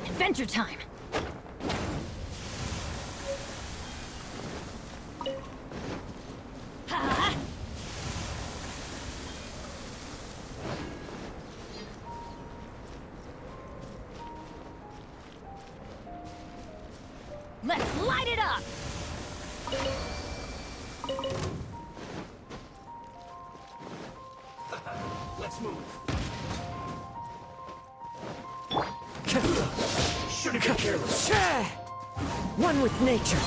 Adventure time! Let's light it up! Let's move. Shouldn't be careless. One with nature.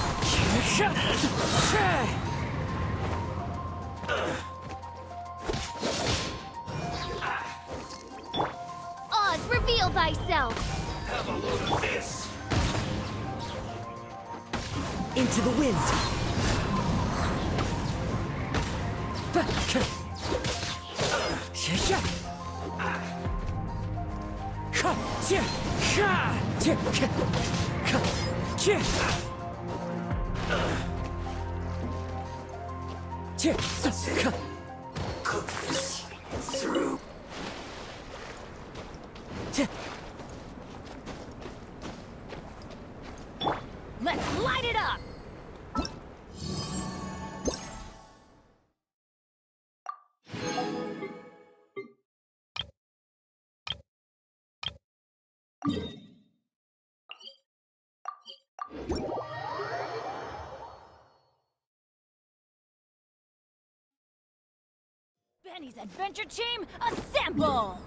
Oz, reveal thyself! Have a load of this. Into the wind. cook this through. Let's light it up! Benny's adventure team, assemble!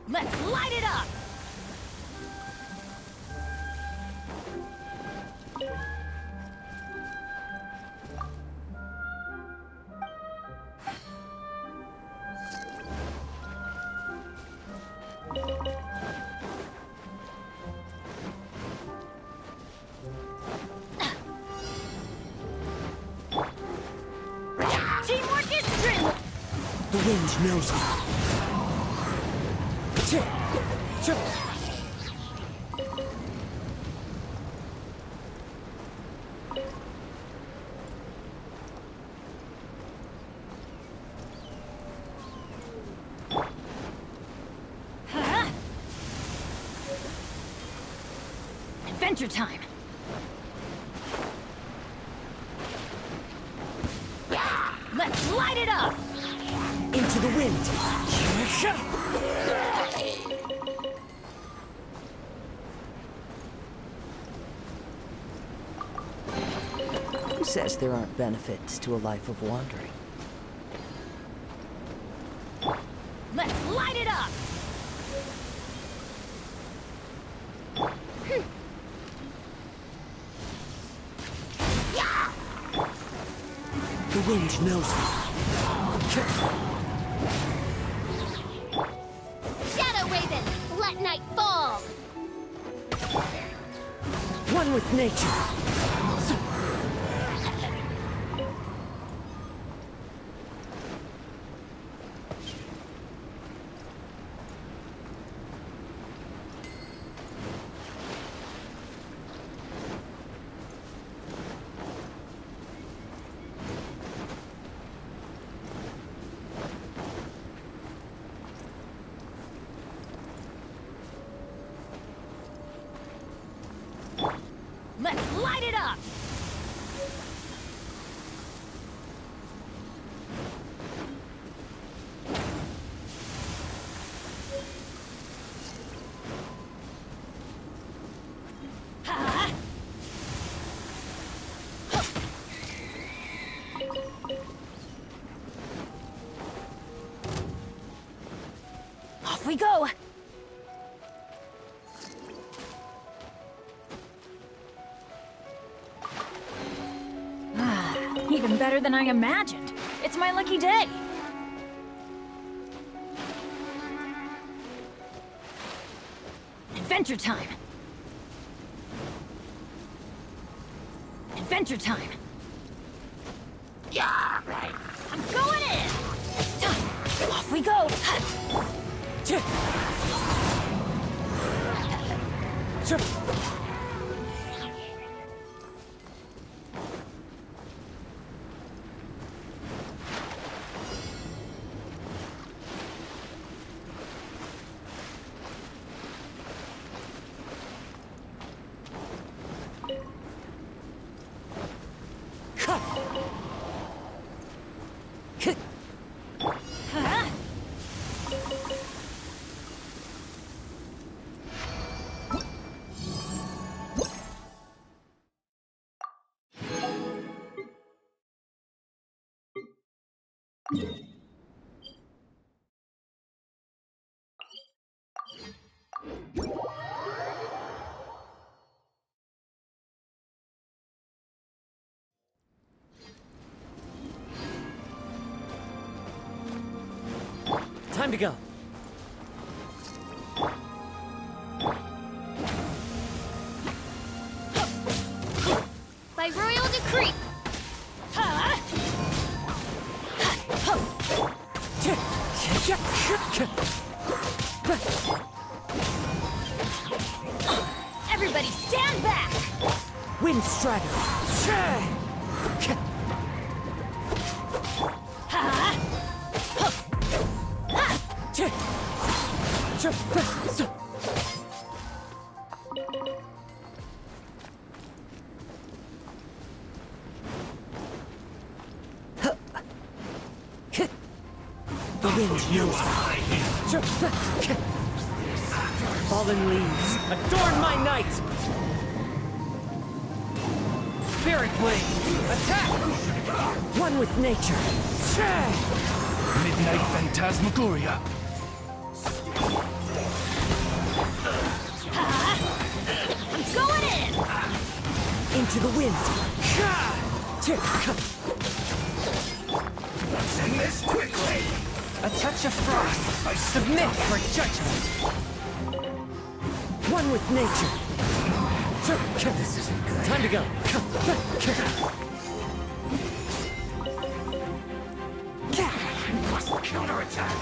Let's light it up! Teamwork is strength! The wind knows me. Huh? Adventure time! Let's light it up! Into the wind. Who says there aren't benefits to a life of wandering? Let's light it up! The wind knows me. Shadow Raven, let night fall! One with nature. Let's light it up! Ha! Off we go! Even better than I imagined. It's my lucky day. Adventure time! Adventure time! Yeah, right. I'm going in! Off we go! Huh? Time to go. By royal decree! Everybody stand back! Wind Strider! The wind knows me. Fallen leaves, adorn my night! Spirit Blade, attack! One with nature. Midnight Phantasmagoria. I'm going in! Into the wind. Send this quickly. A touch of frost. I submit for judgment. One with nature. This isn't good. Time to go. Must counterattack.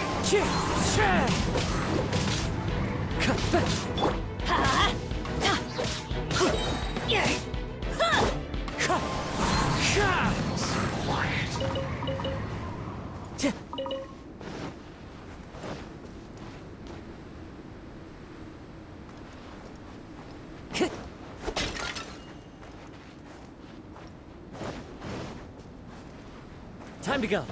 Time to go.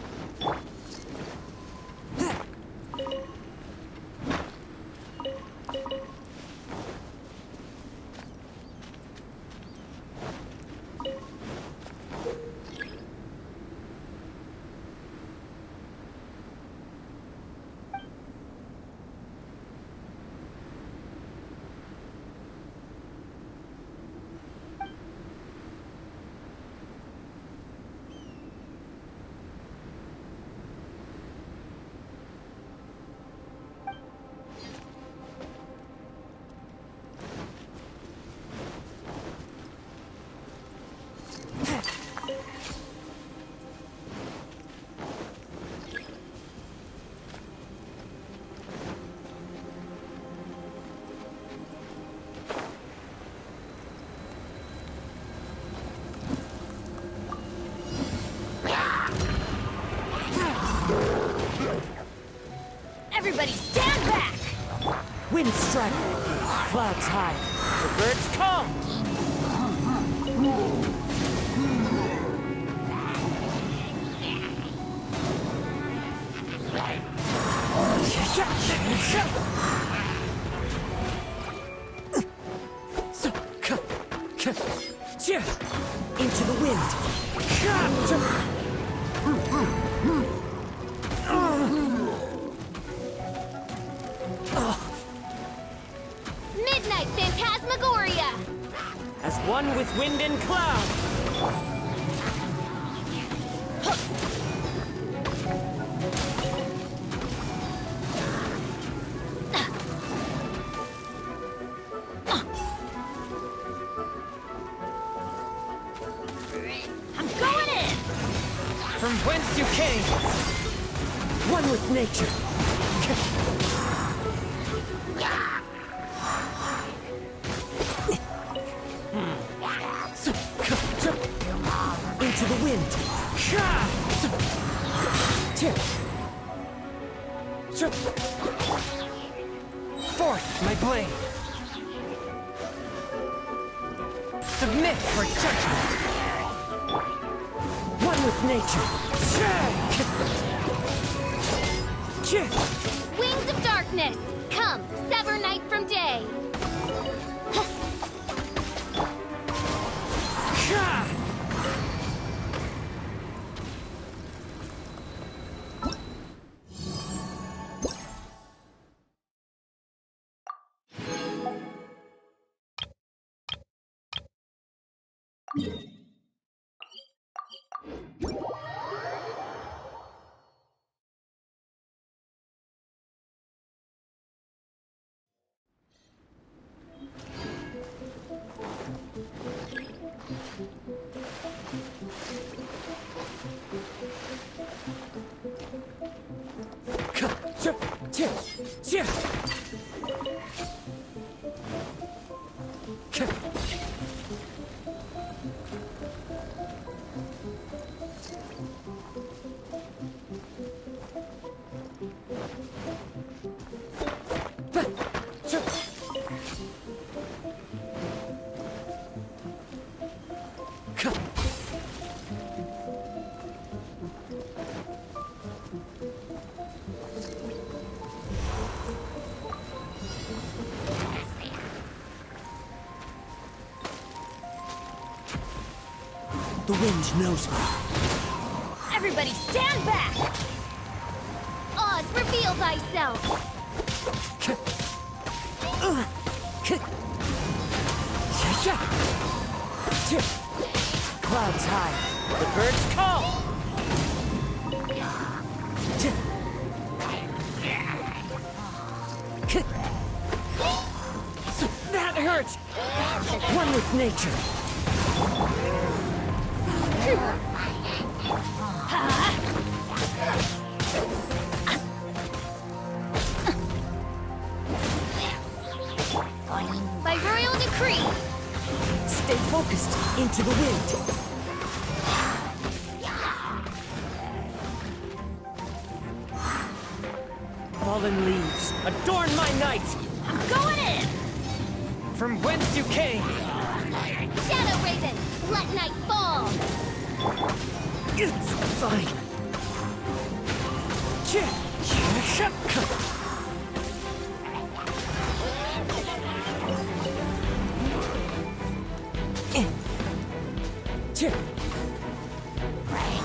Everybody stand back! Wind Strider. Clouds high. The birds come. Into the wind. Midnight Phantasmagoria! As one with wind and cloud. I'm going in! From whence you came. One with nature. Into the wind. Forth my blade. Submit for judgment. One with nature. Wings of darkness! Come, sever night from day! wind knows me. Everybody stand back! Oz, reveal thyself! Clouds high, the birds call! That hurts! One with nature. By royal decree! Stay focused into the wind. Fallen leaves, adorn my night! I'm going in! From whence you came! Shadow Raven, let night fall! It's fine.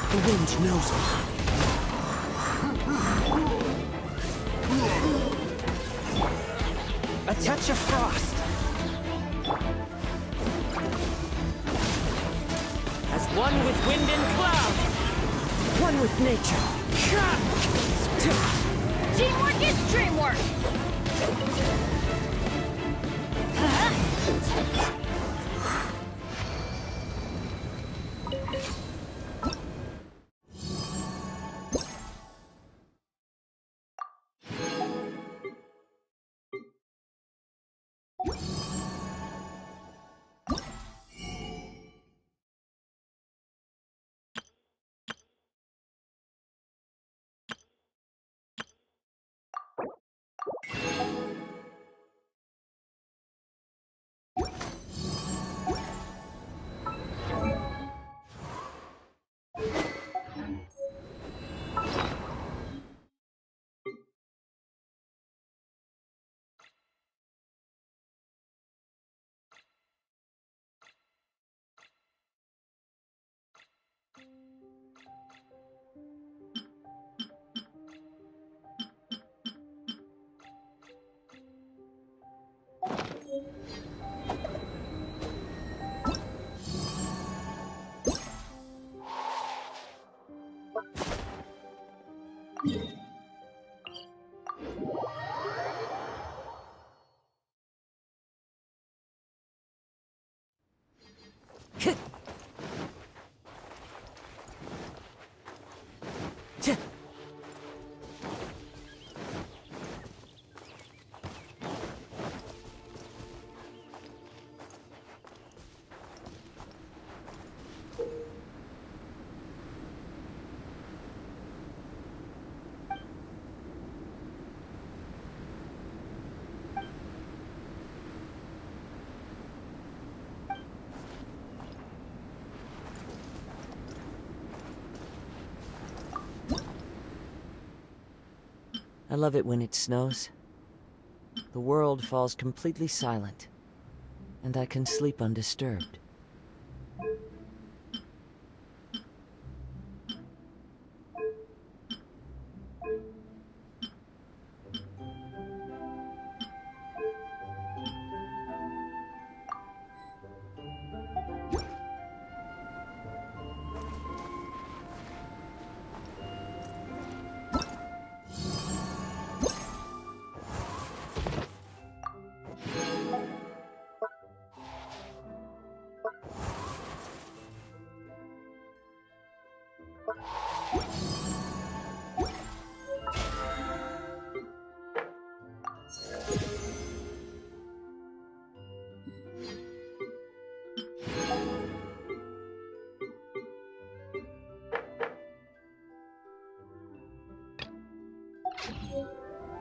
The wind knows me. A touch of frost. As one with wind and cloud. One with nature. Teamwork is dreamwork! I love it when it snows. The world falls completely silent, and I can sleep undisturbed.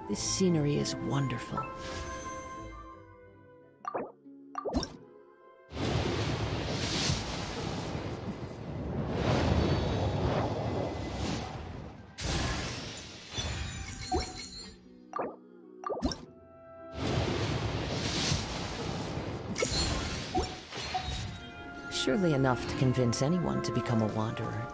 This scenery is wonderful. Surely enough to convince anyone to become a wanderer.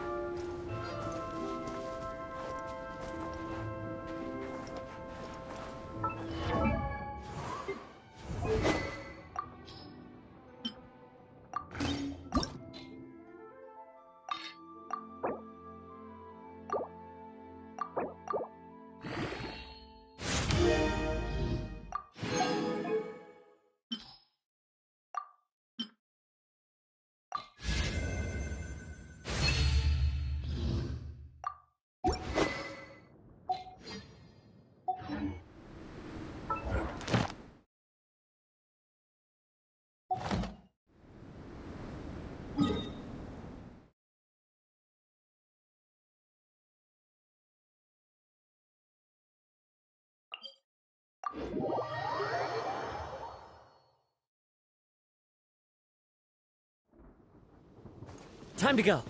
Time to go.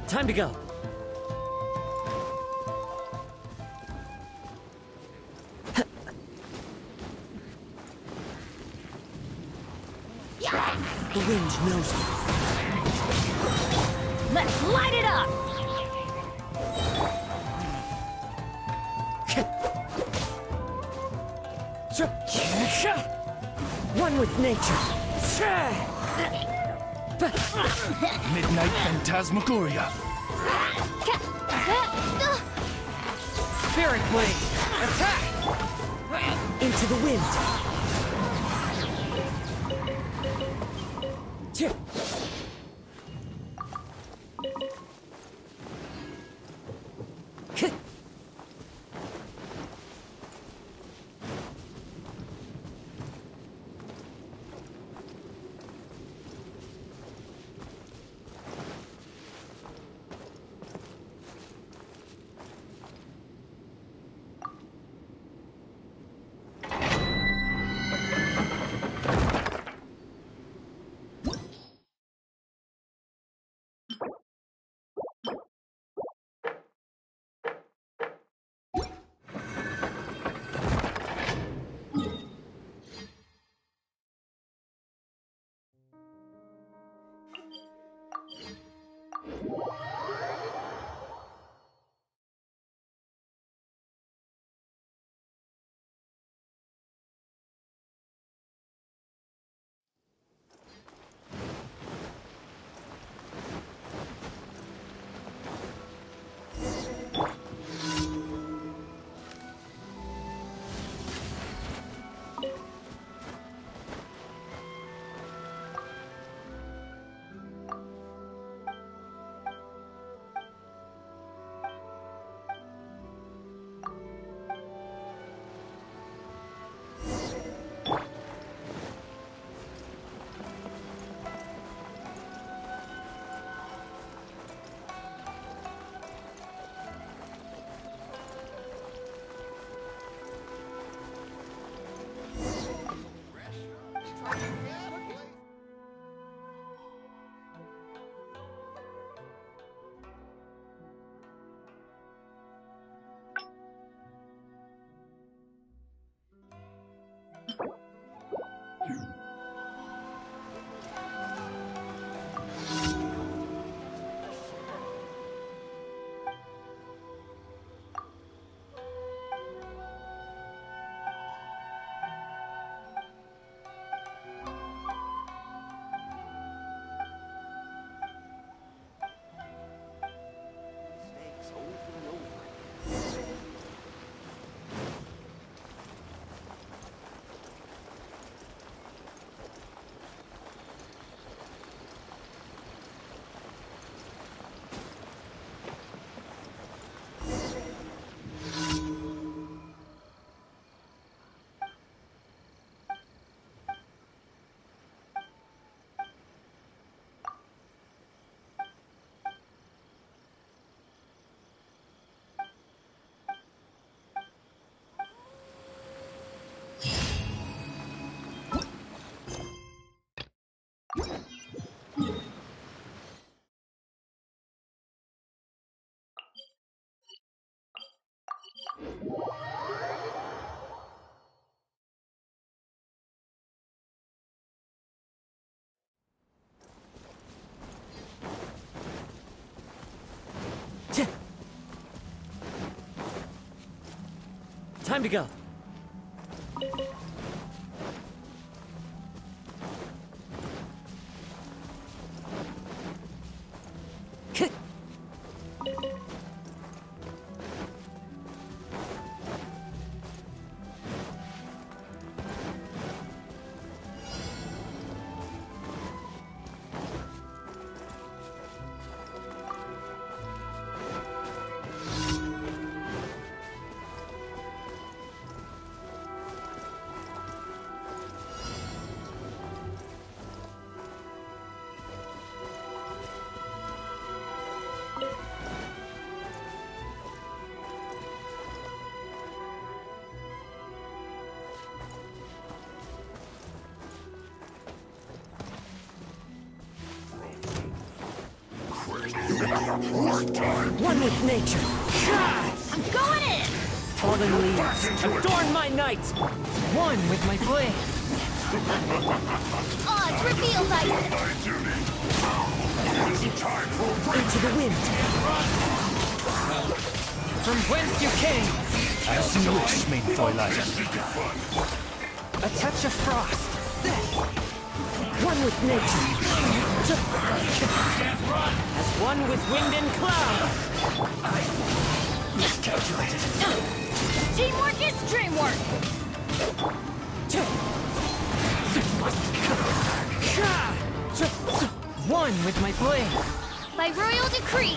Time to go. The wind knows me. Let's light it up! One with nature. Midnight Phantasmagoria. Spirit Blade. Attack! Into the wind. Time to go. One with nature. I'm going in! Fallen leaves, adorn my night. One with my blade. Odds revealed, Into the wind. From whence you came. As you wish, main Fräulein. A touch of frost. One with nature. As one with wind and cloud. Miscalculated. Teamwork is dreamwork! One with my blade. By royal decree.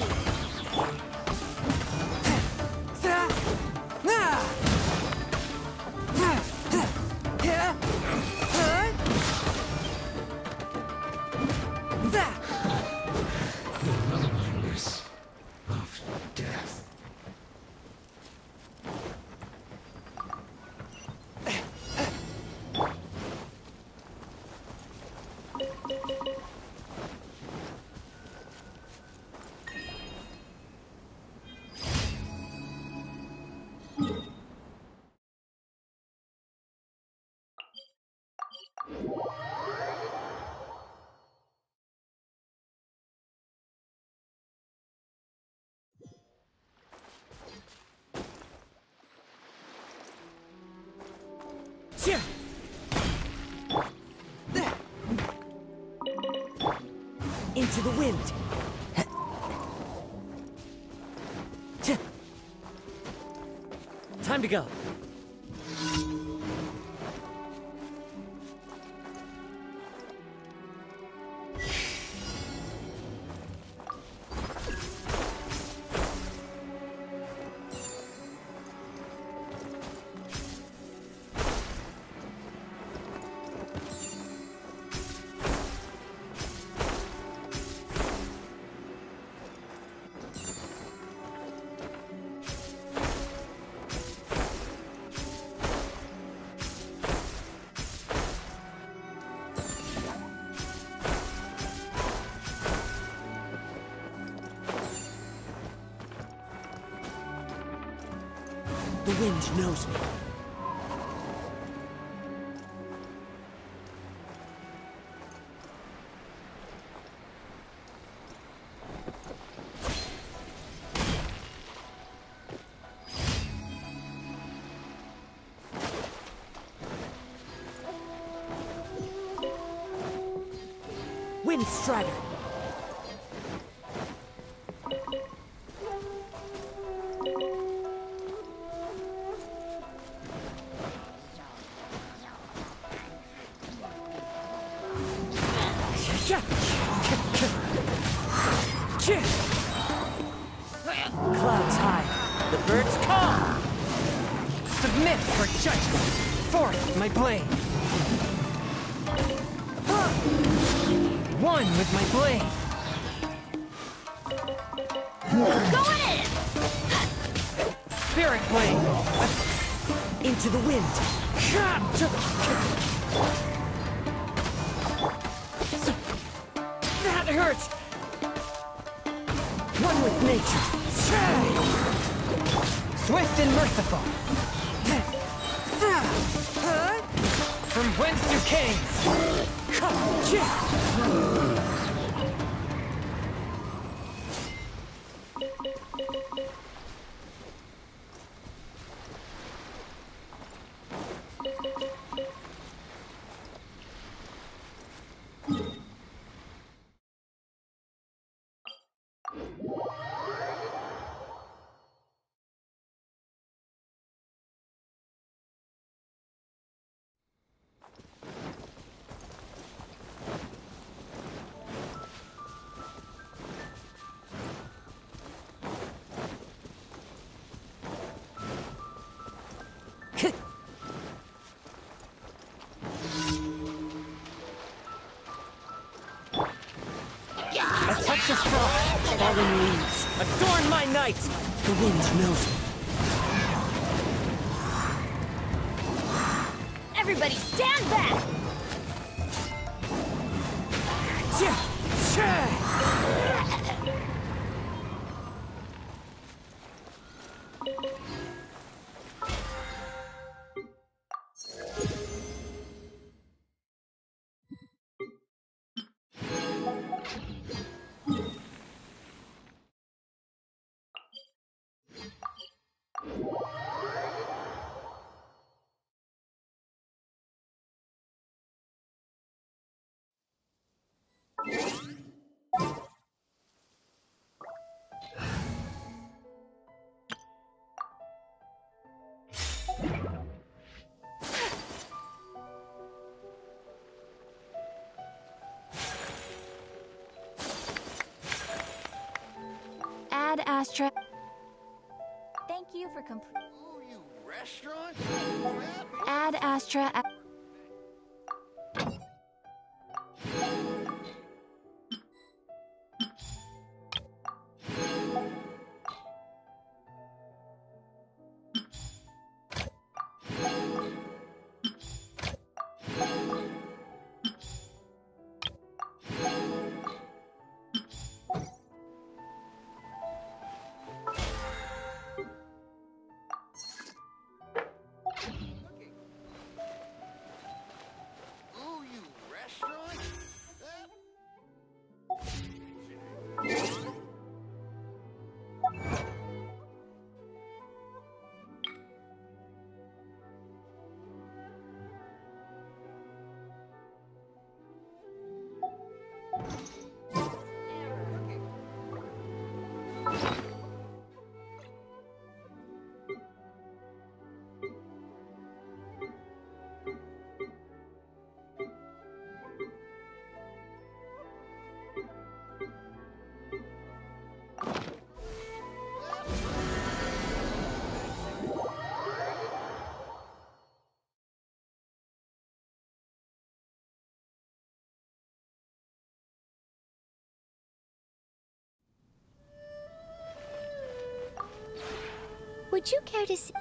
Of death. Into the wind. Time to go. The wind knows me. Wind Strider. Clouds high, the birds call. Submit for judgment. Forth my blade. One with my blade. Going in! Spirit blade. Into the wind. That hurts. One with nature. Swift and merciful. From whence you came. A touch of frost, fallen leaves, adorn my night! The wind knows me. Everybody stand back! Ad Astra. Thank you for complete. Oh, you restaurant? Ad Astra. Oh, you restaurant? Would you care to see?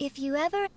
If you ever...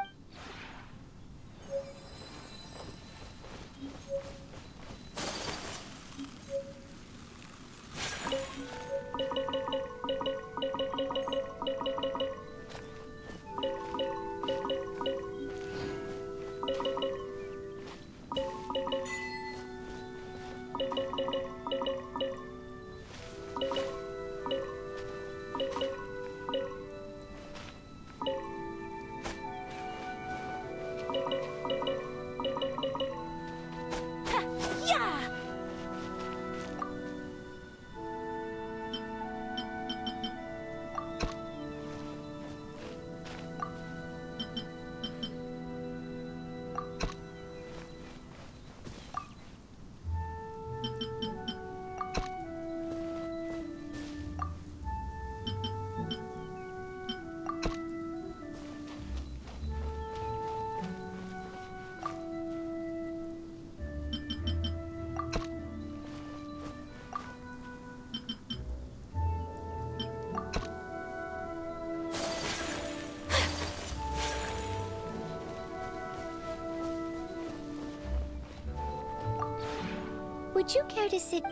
Would you care to sit...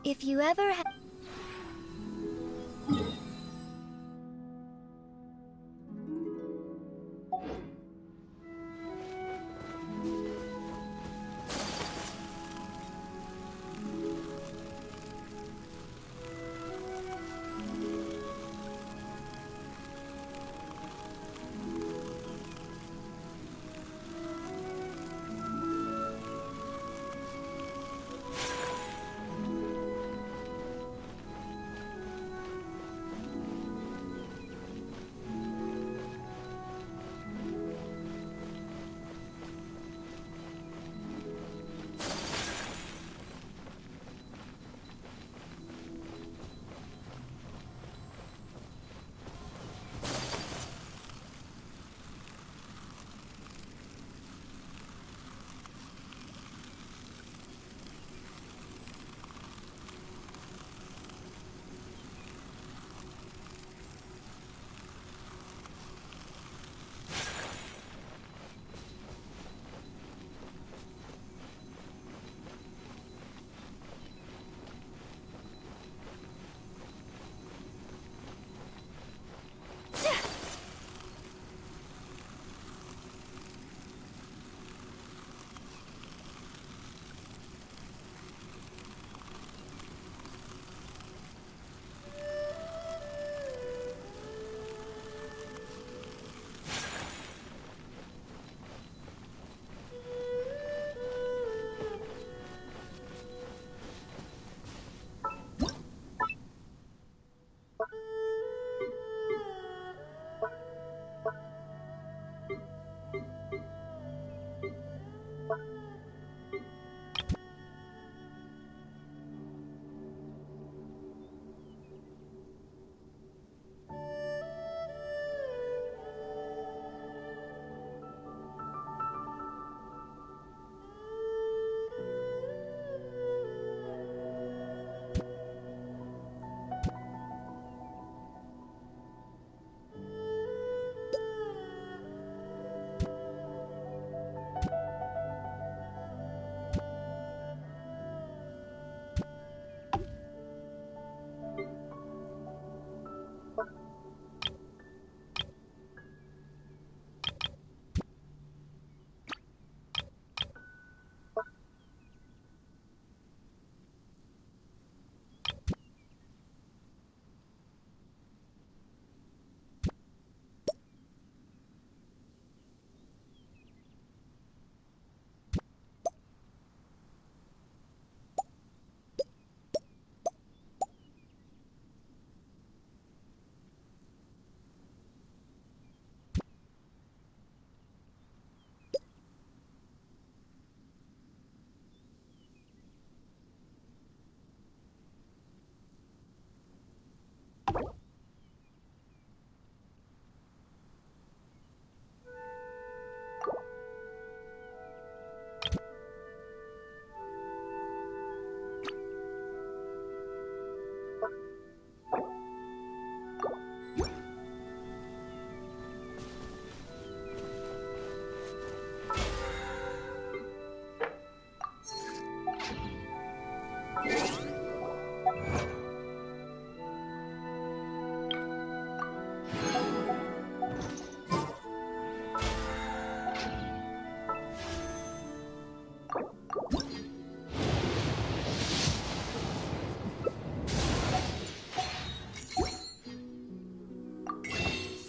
If you ever ha-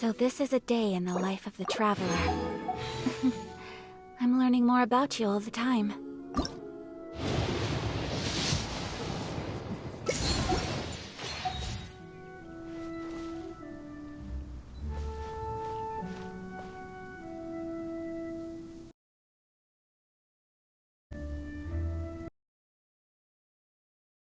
So this is a day in the life of the Traveler. I'm learning more about you all the time.